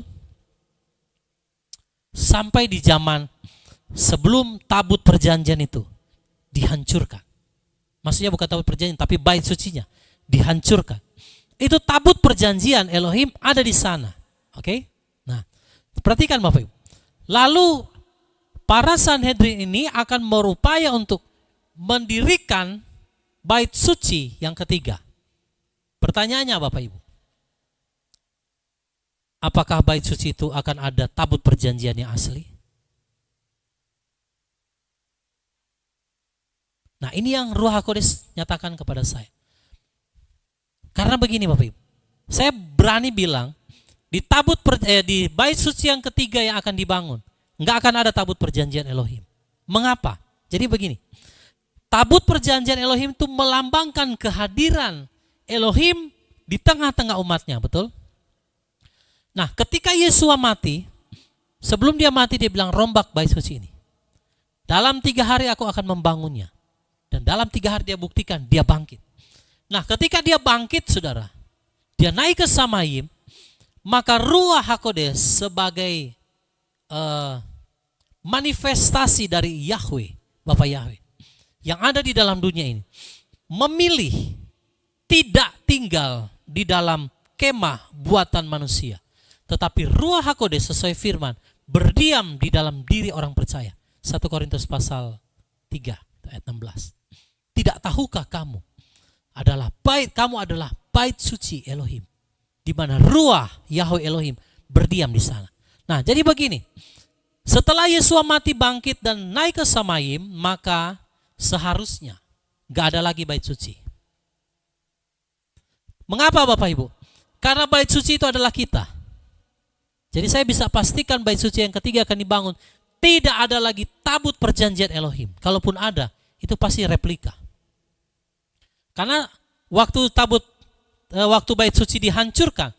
[SPEAKER 1] Sampai di zaman sebelum tabut perjanjian itu dihancurkan. Maksudnya bukan tabut perjanjian, tapi bait sucinya dihancurkan. Itu tabut perjanjian Elohim ada di sana. Oke? Nah, perhatikan Bapak Ibu. Lalu para Sanhedrin ini akan berupaya untuk mendirikan bait suci yang ketiga. Pertanyaannya Bapak Ibu, apakah bait suci itu akan ada tabut perjanjian yang asli? Nah, ini yang Ruach HaKodes nyatakan kepada saya. Karena begini Bapak Ibu, saya berani bilang di di bait suci yang ketiga yang akan dibangun, nggak akan ada tabut perjanjian Elohim. Mengapa? Jadi begini, tabut perjanjian Elohim itu melambangkan kehadiran Elohim di tengah-tengah umatnya, betul? Nah, ketika Yesua mati, sebelum dia mati dia bilang rombak bait suci ini. Dalam 3 hari aku akan membangunnya. Dan dalam 3 hari dia buktikan dia bangkit. Nah, ketika dia bangkit, saudara, dia naik ke Samayim, maka Ruach HaKodes sebagai manifestasi dari Yahweh, Bapa Yahweh, yang ada di dalam dunia ini, memilih tidak tinggal di dalam kemah buatan manusia, tetapi Ruach HaKodes sesuai firman berdiam di dalam diri orang percaya. 1 Korintus pasal 3 ayat 16. Tidak tahukah kamu adalah bait suci Elohim, di mana Ruach Yahweh Elohim berdiam di sana. Nah, jadi begini, setelah Yesua mati, bangkit dan naik ke Samayim, maka seharusnya gak ada lagi bait suci. Mengapa Bapak Ibu? Karena bait suci itu adalah kita. Jadi saya bisa pastikan bait suci yang ketiga akan dibangun, tidak ada lagi tabut perjanjian Elohim. Kalaupun ada, itu pasti replika. Karena waktu bait suci dihancurkan,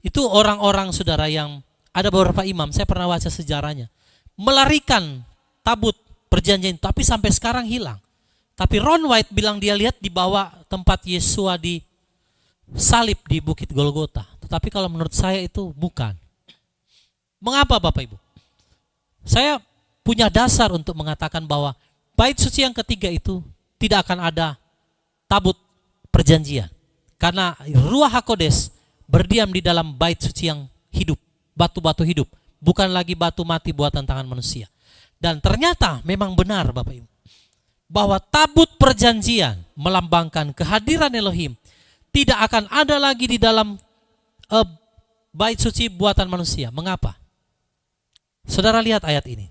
[SPEAKER 1] itu orang-orang saudara yang ada beberapa imam, saya pernah baca sejarahnya, melarikan tabut perjanjian, tapi sampai sekarang hilang. Tapi Ron White bilang dia lihat di bawah tempat Yesua di salib di Bukit Golgota. Tetapi kalau menurut saya itu bukan. Mengapa Bapak Ibu? Saya punya dasar untuk mengatakan bahwa bait suci yang ketiga itu tidak akan ada tabut perjanjian. Karena Ruach HaKodes berdiam di dalam bait suci yang hidup, batu-batu hidup, bukan lagi batu mati buatan tangan manusia. Dan ternyata memang benar Bapak Ibu, bahwa tabut perjanjian melambangkan kehadiran Elohim tidak akan ada lagi di dalam bait suci buatan manusia. Mengapa? Saudara lihat ayat ini.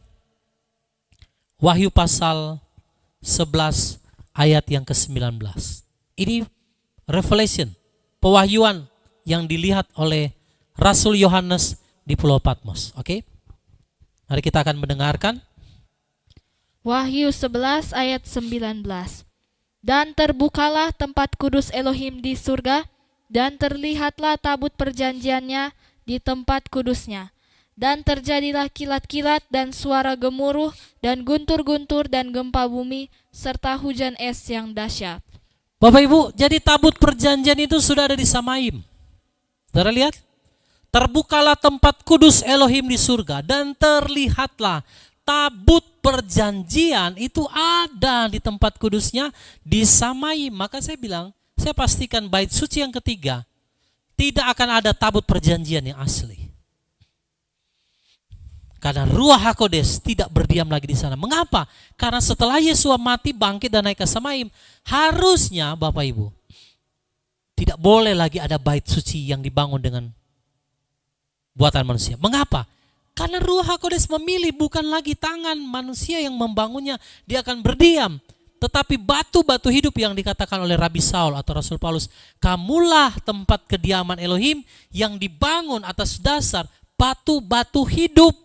[SPEAKER 1] Wahyu pasal 11 ayat yang ke-19. Ini revelation, pewahyuan yang dilihat oleh Rasul Yohanes di Pulau Patmos. Oke? Mari kita akan mendengarkan.
[SPEAKER 3] Wahyu 11 ayat 19. Dan terbukalah tempat kudus Elohim di surga, dan terlihatlah tabut perjanjiannya di tempat kudusnya. Dan terjadilah kilat-kilat dan suara gemuruh dan guntur-guntur dan gempa bumi serta hujan es yang dahsyat.
[SPEAKER 1] Bapak Ibu, jadi tabut perjanjian itu sudah ada di Samayim. Saudara lihat? Terbukalah tempat kudus Elohim di surga dan terlihatlah tabut perjanjian itu ada di tempat kudusnya di Samayim. Maka saya bilang, saya pastikan bait suci yang ketiga tidak akan ada tabut perjanjian yang asli. Karena Ruach HaKodes tidak berdiam lagi di sana. Mengapa? Karena setelah Yesua mati, bangkit dan naik ke Samayim, harusnya Bapak Ibu tidak boleh lagi ada bait suci yang dibangun dengan buatan manusia. Mengapa? Karena Ruach HaKodes memilih, bukan lagi tangan manusia yang membangunnya, dia akan berdiam. Tetapi batu-batu hidup yang dikatakan oleh Rabi Saul atau Rasul Paulus, kamulah tempat kediaman Elohim yang dibangun atas dasar batu-batu hidup.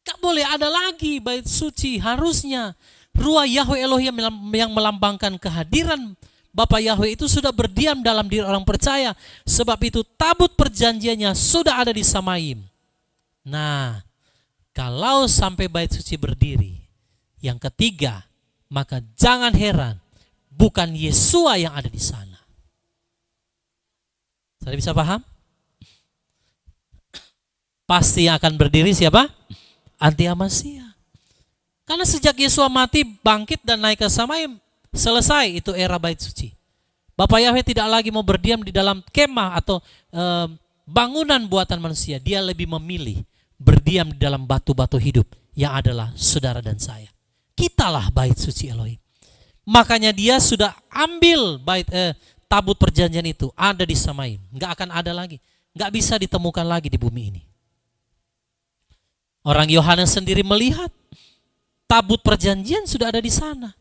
[SPEAKER 1] Gak boleh ada lagi bait suci, harusnya Ruach Yahweh Elohim yang melambangkan kehadiran Bapa Yahweh itu sudah berdiam dalam diri orang percaya. Sebab itu tabut perjanjiannya sudah ada di Samaim. Nah, kalau sampai bait suci berdiri, yang ketiga, maka jangan heran bukan Yesua yang ada di sana. Saudara bisa paham? Pasti yang akan berdiri siapa? Anti-Hamasia. Karena sejak Yesua mati, bangkit dan naik ke Samaim, selesai itu era bait suci. Bapa Yahweh tidak lagi mau berdiam di dalam kemah atau bangunan buatan manusia. Dia lebih memilih berdiam di dalam batu-batu hidup yang adalah saudara dan saya. Kitalah bait suci Elohim. Makanya dia sudah ambil tabut perjanjian itu, ada di Samaim. Nggak akan ada lagi. Nggak bisa ditemukan lagi di bumi ini. Orang Yohanes sendiri melihat tabut perjanjian sudah ada di sana.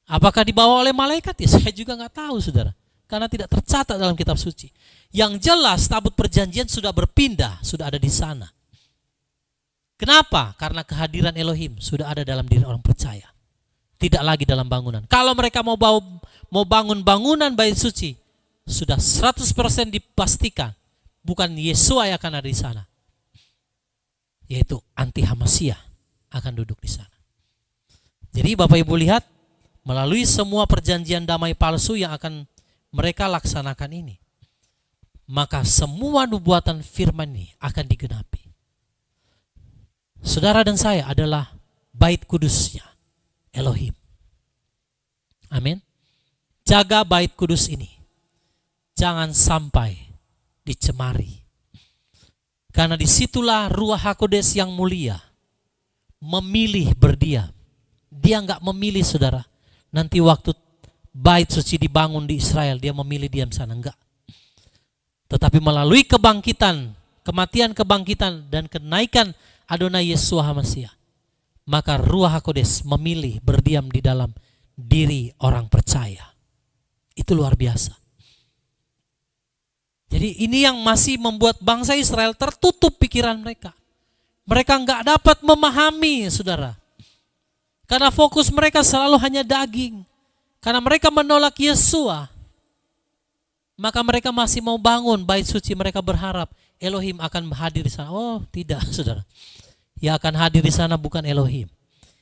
[SPEAKER 1] Apakah dibawa oleh malaikat? Ya saya juga nggak tahu, saudara. Karena tidak tercatat dalam kitab suci. Yang jelas tabut perjanjian sudah berpindah, sudah ada di sana. Kenapa? Karena kehadiran Elohim sudah ada dalam diri orang percaya. Tidak lagi dalam bangunan. Kalau mereka mau bangun bangunan bait suci, sudah 100% dipastikan bukan Yesua yang akan ada di sana. Yaitu anti-Hamasia akan duduk di sana. Jadi Bapak Ibu lihat, melalui semua perjanjian damai palsu yang akan mereka laksanakan ini, maka semua nubuatan firman ini akan digenapi. Saudara dan saya adalah bait kudusnya Elohim. Amin. Jaga bait kudus ini. Jangan sampai dicemari. Karena disitulah Ruach HaKodes yang mulia memilih berdiam. Dia enggak memilih, saudara, nanti waktu bait suci dibangun di Israel, dia memilih diam sana, enggak. Tetapi melalui kebangkitan, kematian, kebangkitan, dan kenaikan Adonai Yeshua HaMasiah, maka Ruach HaKodes memilih berdiam di dalam diri orang percaya. Itu luar biasa. Jadi ini yang masih membuat bangsa Israel tertutup pikiran mereka. Mereka enggak dapat memahami, saudara. Karena fokus mereka selalu hanya daging. Karena mereka menolak Yesua, maka mereka masih mau bangun bait suci. Mereka berharap Elohim akan hadir di sana. Oh tidak, saudara. Yang akan hadir di sana bukan Elohim.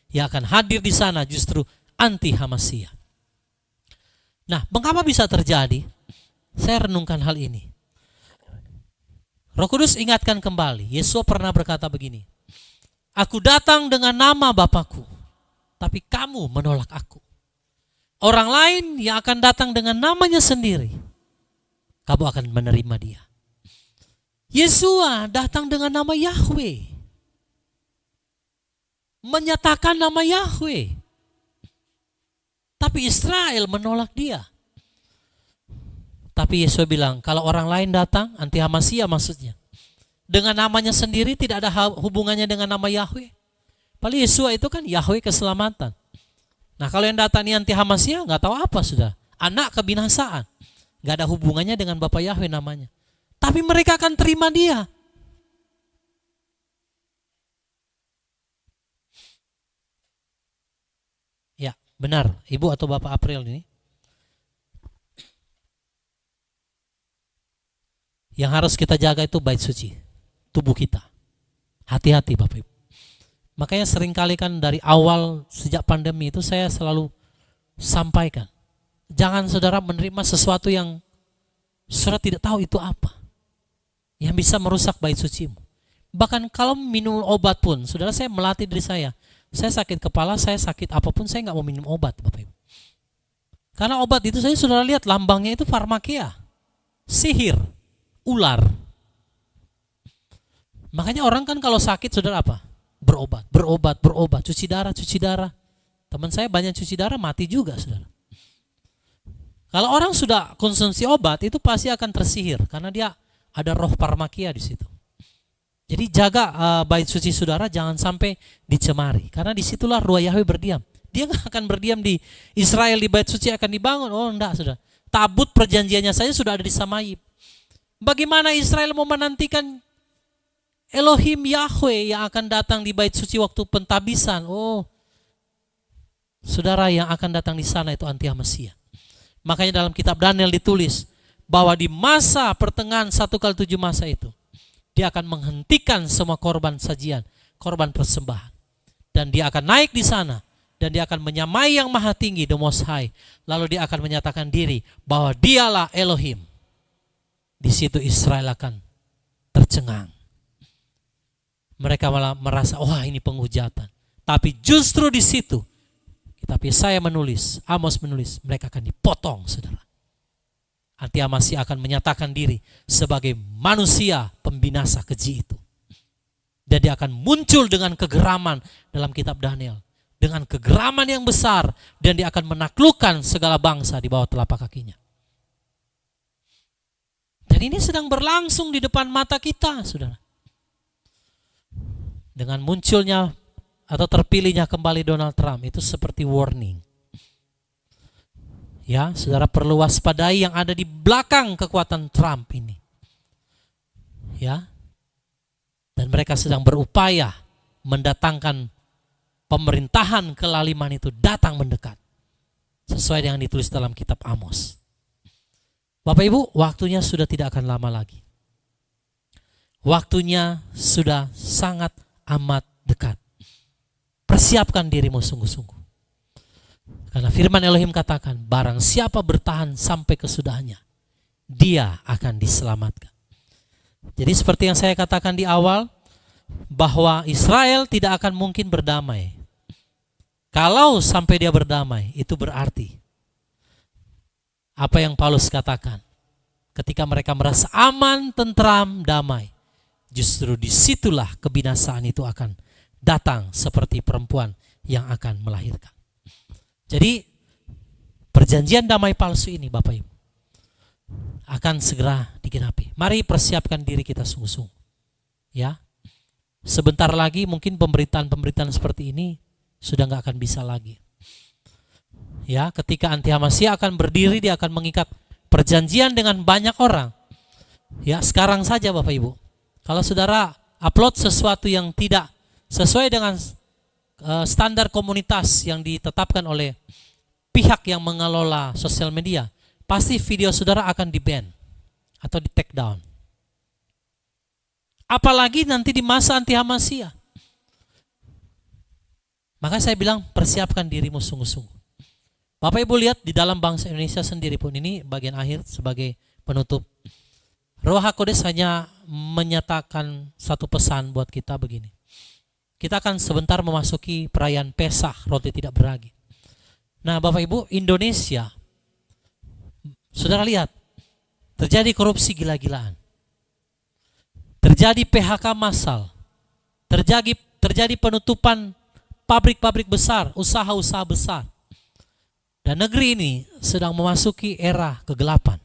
[SPEAKER 1] Yang akan hadir di sana justru anti-Hamasia. Nah, mengapa bisa terjadi? Saya renungkan hal ini. Roh Kudus ingatkan kembali, Yesua pernah berkata begini, aku datang dengan nama Bapakku, tapi kamu menolak aku. Orang lain yang akan datang dengan namanya sendiri, kamu akan menerima dia. Yesua datang dengan nama Yahweh, menyatakan nama Yahweh, tapi Israel menolak dia. Tapi Yesus bilang, kalau orang lain datang, anti-Hamasia maksudnya, dengan namanya sendiri, tidak ada hubungannya dengan nama Yahweh. Padahal Yesua itu kan Yahweh keselamatan. Nah kalau yang datang ini anti-Hamasia, nggak tahu apa sudah, anak kebinasaan, nggak ada hubungannya dengan Bapa Yahweh namanya. Tapi mereka akan terima dia. Ya benar, Ibu atau Bapak April ini. Yang harus kita jaga itu bait suci, tubuh kita. Hati-hati Bapak Ibu. Makanya seringkali kan dari awal sejak pandemi itu saya selalu sampaikan, jangan saudara menerima sesuatu yang saudara tidak tahu itu apa, yang bisa merusak bait sucimu. Bahkan kalau minum obat pun, saudara, saya melatih diri saya sakit kepala, saya sakit apapun, saya nggak mau minum obat Bapak Ibu. Karena obat itu saya saudara lihat lambangnya itu farmakia, sihir, ular. Makanya orang kan kalau sakit saudara apa? Berobat, cuci darah. Teman saya banyak cuci darah, mati juga saudara. Kalau orang sudah konsumsi obat itu pasti akan tersihir karena dia ada roh parmakia di situ. Jadi jaga bait suci saudara jangan sampai dicemari karena disitulah ruah Yahweh berdiam. Dia nggak akan berdiam di Israel di bait suci akan dibangun. Oh enggak sudah. Tabut perjanjiannya saja sudah ada di Samaib. Bagaimana Israel mau menantikan Elohim Yahweh yang akan datang di bait suci waktu pentabisan? Oh, saudara yang akan datang di sana itu Antia Mesia. Makanya dalam kitab Daniel ditulis bahwa di masa pertengahan 1x7 masa itu dia akan menghentikan semua korban sajian, korban persembahan. Dan dia akan naik di sana dan dia akan menyamai yang maha tinggi, the most high. Lalu dia akan menyatakan diri bahwa dialah Elohim. Di situ Israel akan tercengang. Mereka malah merasa, wah ini penghujatan. Tapi justru di situ, tapi saya menulis, Amos menulis, mereka akan dipotong, saudara. Antia Masih akan menyatakan diri sebagai manusia pembinasa keji itu. Dan dia akan muncul dengan kegeraman dalam kitab Daniel. Dengan kegeraman yang besar. Dan dia akan menaklukkan segala bangsa di bawah telapak kakinya. Dan ini sedang berlangsung di depan mata kita, saudara. Dengan munculnya atau terpilihnya kembali Donald Trump itu seperti warning. Ya, saudara perlu waspadai yang ada di belakang kekuatan Trump ini. Ya. Dan mereka sedang berupaya mendatangkan pemerintahan kelaliman itu datang mendekat. Sesuai dengan ditulis dalam kitab Amos. Bapak Ibu, waktunya sudah tidak akan lama lagi. Waktunya sudah sangat amat dekat. Persiapkan dirimu sungguh-sungguh. Karena firman Elohim katakan, barang siapa bertahan sampai kesudahannya, dia akan diselamatkan. Jadi seperti yang saya katakan di awal, bahwa Israel tidak akan mungkin berdamai. Kalau sampai dia berdamai, itu berarti apa yang Paulus katakan. Ketika mereka merasa aman, tentram, damai, justru disitulah kebinasaan itu akan datang seperti perempuan yang akan melahirkan. Jadi perjanjian damai palsu ini Bapak Ibu akan segera digenapi. Mari persiapkan diri kita sungguh-sungguh. Ya, sebentar lagi mungkin pemberitaan-pemberitaan seperti ini sudah nggak akan bisa lagi. Ya, ketika Antia Masih akan berdiri, dia akan mengikat perjanjian dengan banyak orang. Ya, sekarang saja Bapak Ibu, kalau saudara upload sesuatu yang tidak sesuai dengan standar komunitas yang ditetapkan oleh pihak yang mengelola sosial media, pasti video saudara akan di-ban atau di-take down. Apalagi nanti di masa Antia Masih. Maka saya bilang persiapkan dirimu sungguh-sungguh. Bapak Ibu lihat di dalam bangsa Indonesia sendiri pun, ini bagian akhir sebagai penutup. Roh HaKodes hanya menyatakan satu pesan buat kita begini. Kita akan sebentar memasuki perayaan Pesah, roti tidak beragi. Nah Bapak Ibu, Indonesia, saudara lihat, terjadi korupsi gila-gilaan. Terjadi PHK massal. Terjadi penutupan pabrik-pabrik besar, usaha-usaha besar. Dan negeri ini sedang memasuki era kegelapan.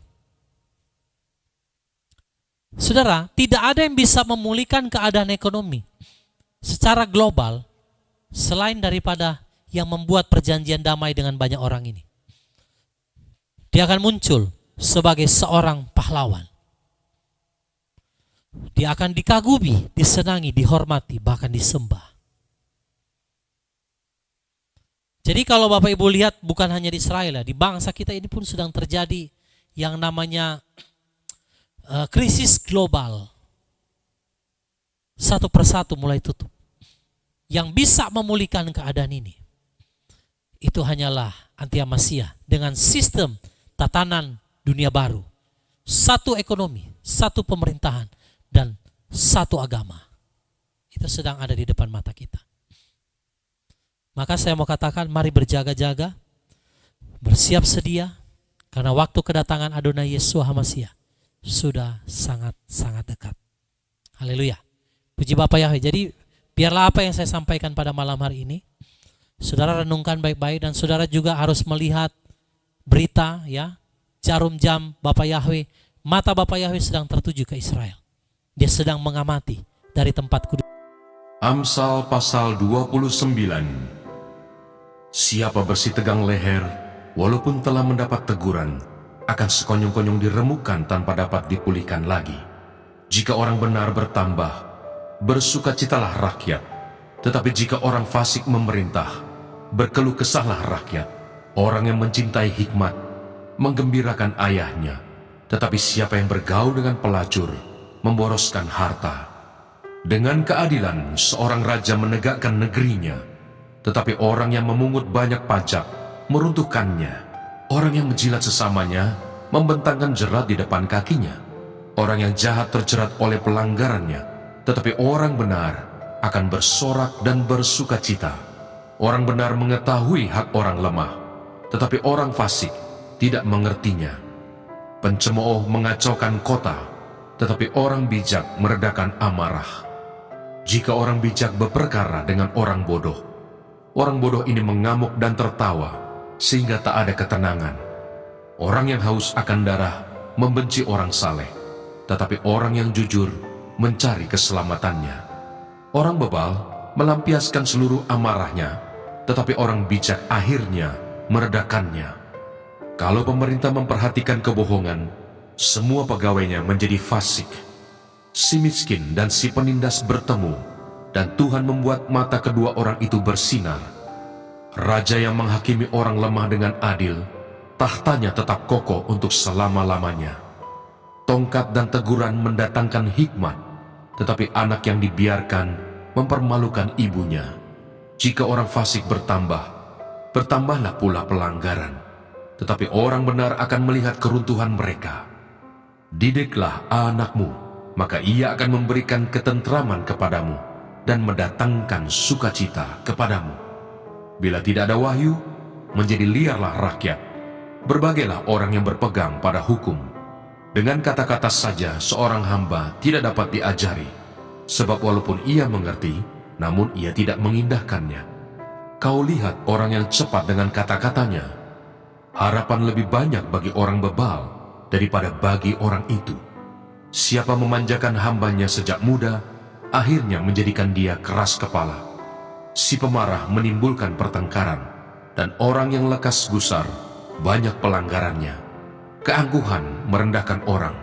[SPEAKER 1] Saudara, tidak ada yang bisa memulihkan keadaan ekonomi secara global selain daripada yang membuat perjanjian damai dengan banyak orang ini. Dia akan muncul sebagai seorang pahlawan. Dia akan dikagumi, disenangi, dihormati, bahkan disembah. Jadi kalau Bapak Ibu lihat bukan hanya di Israel, di bangsa kita ini pun sedang terjadi yang namanya krisis global. Satu persatu mulai tutup. Yang bisa memulihkan keadaan ini, itu hanyalah Antia Masih dengan sistem tatanan dunia baru. Satu ekonomi, satu pemerintahan, dan satu agama. Itu sedang ada di depan mata kita. Maka saya mau katakan, mari berjaga-jaga, bersiap sedia, karena waktu kedatangan Adonai Yeshua HaMashiach sudah sangat-sangat dekat. Haleluya. Puji Bapa Yahweh. Jadi biarlah apa yang saya sampaikan pada malam hari ini, saudara renungkan baik-baik, dan saudara juga harus melihat berita, ya, jarum jam Bapa Yahweh, mata Bapa Yahweh sedang tertuju ke Israel. Dia sedang mengamati dari tempat kudus.
[SPEAKER 4] Amsal pasal 29. Siapa bersih tegang leher, walaupun telah mendapat teguran, akan sekonyong-konyong diremukkan tanpa dapat dipulihkan lagi. Jika orang benar bertambah, bersukacitalah rakyat. Tetapi jika orang fasik memerintah, berkeluh kesahlah rakyat. Orang yang mencintai hikmat, menggembirakan ayahnya. Tetapi siapa yang bergaul dengan pelacur, memboroskan harta. Dengan keadilan, seorang raja menegakkan negerinya. Tetapi orang yang memungut banyak pajak, meruntuhkannya. Orang yang menjilat sesamanya, membentangkan jerat di depan kakinya. Orang yang jahat terjerat oleh pelanggarannya, tetapi orang benar akan bersorak dan bersukacita. Orang benar mengetahui hak orang lemah, tetapi orang fasik tidak mengertinya. Pencemooh mengacaukan kota, tetapi orang bijak meredakan amarah. Jika orang bijak berperkara dengan orang bodoh ini mengamuk dan tertawa, sehingga tak ada ketenangan. Orang yang haus akan darah membenci orang saleh, tetapi orang yang jujur mencari keselamatannya. Orang bebal melampiaskan seluruh amarahnya, tetapi orang bijak akhirnya meredakannya. Kalau pemerintah memperhatikan kebohongan, semua pegawainya menjadi fasik. Si miskin dan si penindas bertemu, dan Tuhan membuat mata kedua orang itu bersinar. Raja yang menghakimi orang lemah dengan adil, tahtanya tetap kokoh untuk selama-lamanya. Tongkat dan teguran mendatangkan hikmat, tetapi anak yang dibiarkan mempermalukan ibunya. Jika orang fasik bertambah, bertambahlah pula pelanggaran, tetapi orang benar akan melihat keruntuhan mereka. Didiklah anakmu, maka ia akan memberikan ketentraman kepadamu dan mendatangkan sukacita kepadamu. Bila tidak ada wahyu, menjadi liarlah rakyat. Berbagailah orang yang berpegang pada hukum. Dengan kata-kata saja seorang hamba tidak dapat diajari, sebab walaupun ia mengerti, namun ia tidak mengindahkannya. Kau lihat orang yang cepat dengan kata-katanya. Harapan lebih banyak bagi orang bebal daripada bagi orang itu. Siapa memanjakan hambanya sejak muda, akhirnya menjadikan dia keras kepala. Si pemarah menimbulkan pertengkaran, dan orang yang lekas gusar banyak pelanggarannya. Keangkuhan merendahkan orang,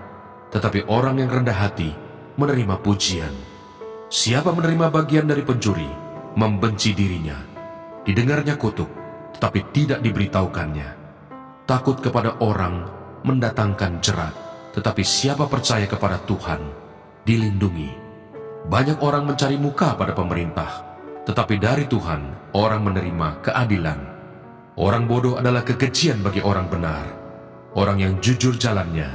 [SPEAKER 4] tetapi orang yang rendah hati menerima pujian. Siapa menerima bagian dari pencuri, membenci dirinya. Didengarnya kutuk, tetapi tidak diberitahukannya. Takut kepada orang mendatangkan jerat, tetapi siapa percaya kepada Tuhan, dilindungi. Banyak orang mencari muka pada pemerintah, tetapi dari Tuhan orang menerima keadilan. Orang bodoh adalah kekejian bagi orang benar. Orang yang jujur jalannya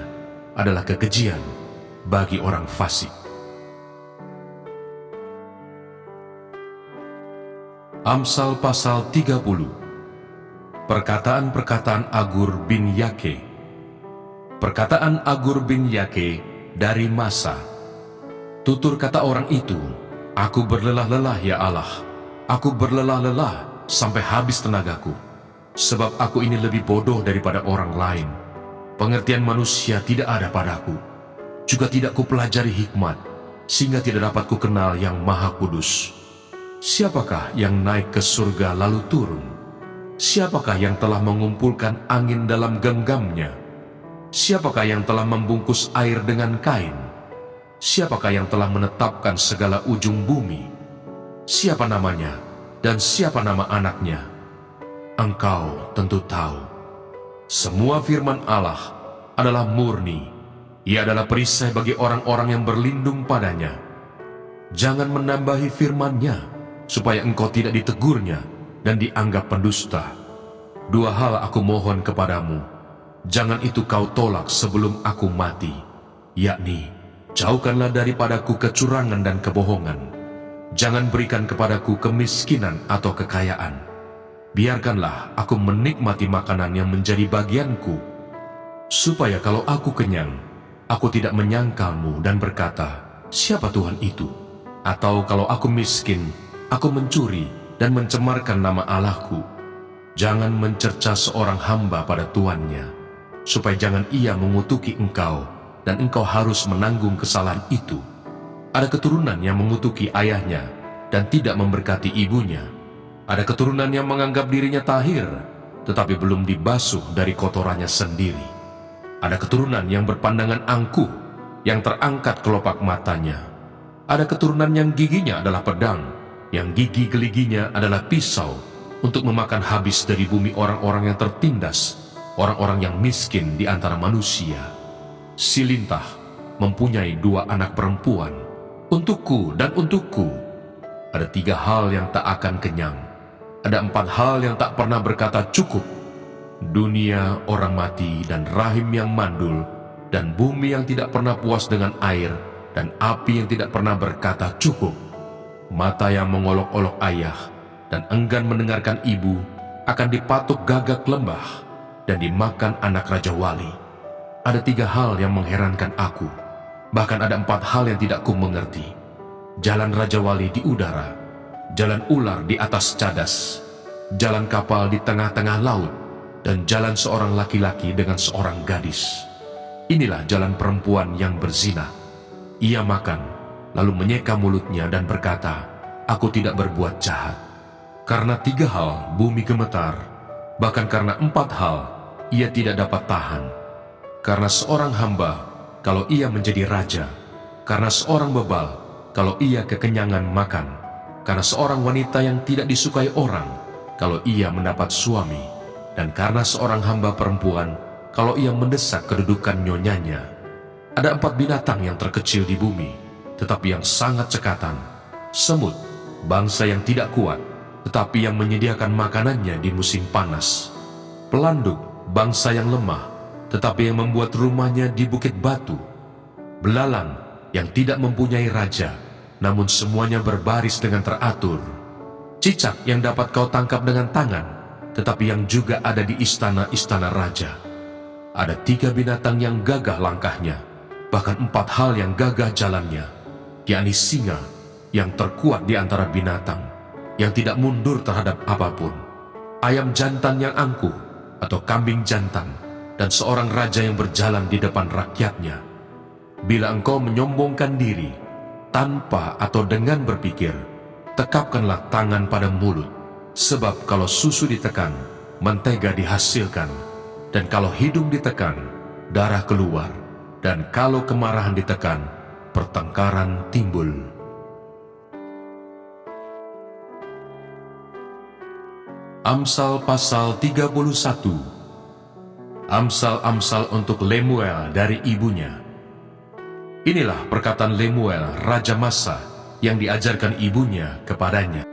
[SPEAKER 4] adalah kekejian bagi orang fasik. Amsal pasal 30. Perkataan-perkataan Agur bin Yake. Perkataan Agur bin Yake dari Masa. Tutur kata orang itu, aku berlelah-lelah ya Allah, aku berlelah-lelah sampai habis tenagaku, sebab aku ini lebih bodoh daripada orang lain. Pengertian manusia tidak ada padaku, juga tidak kupelajari hikmat, sehingga tidak dapat kukenal yang Maha Kudus. Siapakah yang naik ke surga lalu turun? Siapakah yang telah mengumpulkan angin dalam genggamnya? Siapakah yang telah membungkus air dengan kain? Siapakah yang telah menetapkan segala ujung bumi? Siapa namanya dan siapa nama anaknya? Engkau tentu tahu. Semua firman Allah adalah murni. Ia adalah perisai bagi orang-orang yang berlindung padanya. Jangan menambahi firman-Nya, supaya engkau tidak ditegurnya dan dianggap pendusta. Dua hal aku mohon kepadamu, jangan itu kau tolak sebelum aku mati, yakni, jauhkanlah daripadaku kecurangan dan kebohongan. Jangan berikan kepadaku kemiskinan atau kekayaan. Biarkanlah aku menikmati makanan yang menjadi bagianku, supaya kalau aku kenyang, aku tidak menyangkalmu dan berkata, siapa Tuhan itu? Atau kalau aku miskin, aku mencuri dan mencemarkan nama Allahku. Jangan mencerca seorang hamba pada tuannya. supaya jangan ia mengutuki engkau, dan engkau harus menanggung kesalahan itu. Ada keturunan yang mengutuki ayahnya, dan tidak memberkati ibunya. Ada keturunan yang menganggap dirinya tahir, tetapi belum dibasuh dari kotorannya sendiri. Ada keturunan yang berpandangan angkuh, yang terangkat kelopak matanya. Ada keturunan yang giginya adalah pedang, yang gigi geliginya adalah pisau, untuk memakan habis dari bumi orang-orang yang tertindas, orang-orang yang miskin di antara manusia. Si lintah mempunyai 2 anak perempuan, untukku dan untukku. Ada 3 hal yang tak akan kenyang, ada 4 hal yang tak pernah berkata cukup. Dunia orang mati dan rahim yang mandul, dan bumi yang tidak pernah puas dengan air, dan api yang tidak pernah berkata cukup. Mata yang mengolok-olok ayah dan enggan mendengarkan ibu akan dipatuk gagak lembah dan dimakan anak Raja Wali. Ada 3 hal yang mengherankan aku, bahkan ada 4 hal yang tidak ku mengerti. Jalan Raja Wali di udara, jalan ular di atas cadas, jalan kapal di tengah-tengah laut, dan jalan seorang laki-laki dengan seorang gadis. Inilah jalan perempuan yang berzina. Ia makan, lalu menyeka mulutnya dan berkata, "Aku tidak berbuat jahat." Karena 3 hal bumi gemetar, bahkan karena 4 hal ia tidak dapat tahan. Karena seorang hamba, kalau ia menjadi raja. Karena seorang bebal, kalau ia kekenyangan makan. Karena seorang wanita yang tidak disukai orang, kalau ia mendapat suami. Dan karena seorang hamba perempuan, kalau ia mendesak kedudukan nyonyanya. Ada 4 binatang yang terkecil di bumi, tetapi yang sangat cekatan. Semut, bangsa yang tidak kuat, tetapi yang menyediakan makanannya di musim panas. Pelanduk, bangsa yang lemah, tetapi yang membuat rumahnya di bukit batu. Belalang yang tidak mempunyai raja, namun semuanya berbaris dengan teratur. Cicak yang dapat kau tangkap dengan tangan, tetapi yang juga ada di istana-istana raja. Ada 3 binatang yang gagah langkahnya, bahkan 4 hal yang gagah jalannya, yakni singa yang terkuat di antara binatang, yang tidak mundur terhadap apapun, ayam jantan yang angkuh atau kambing jantan, dan seorang raja yang berjalan di depan rakyatnya. Bila engkau menyombongkan diri, tanpa atau dengan berpikir, tekapkanlah tangan pada mulut, sebab kalau susu ditekan, mentega dihasilkan, dan kalau hidung ditekan, darah keluar, dan kalau kemarahan ditekan, pertengkaran timbul. Amsal pasal 31. Amsal-amsal untuk Lemuel dari ibunya. Inilah perkataan Lemuel, Raja Masa, yang diajarkan ibunya kepadanya.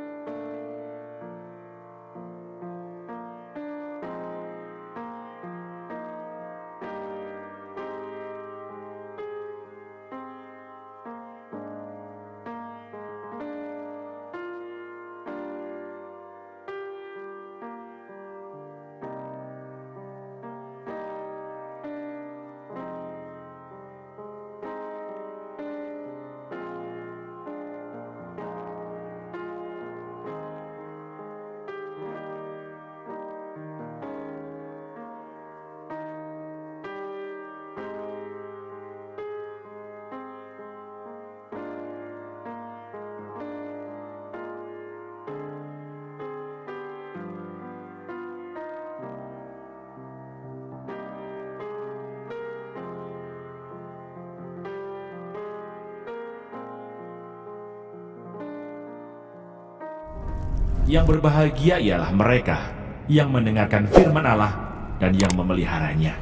[SPEAKER 2] Yang berbahagia ialah mereka yang mendengarkan firman Allah dan yang memeliharanya.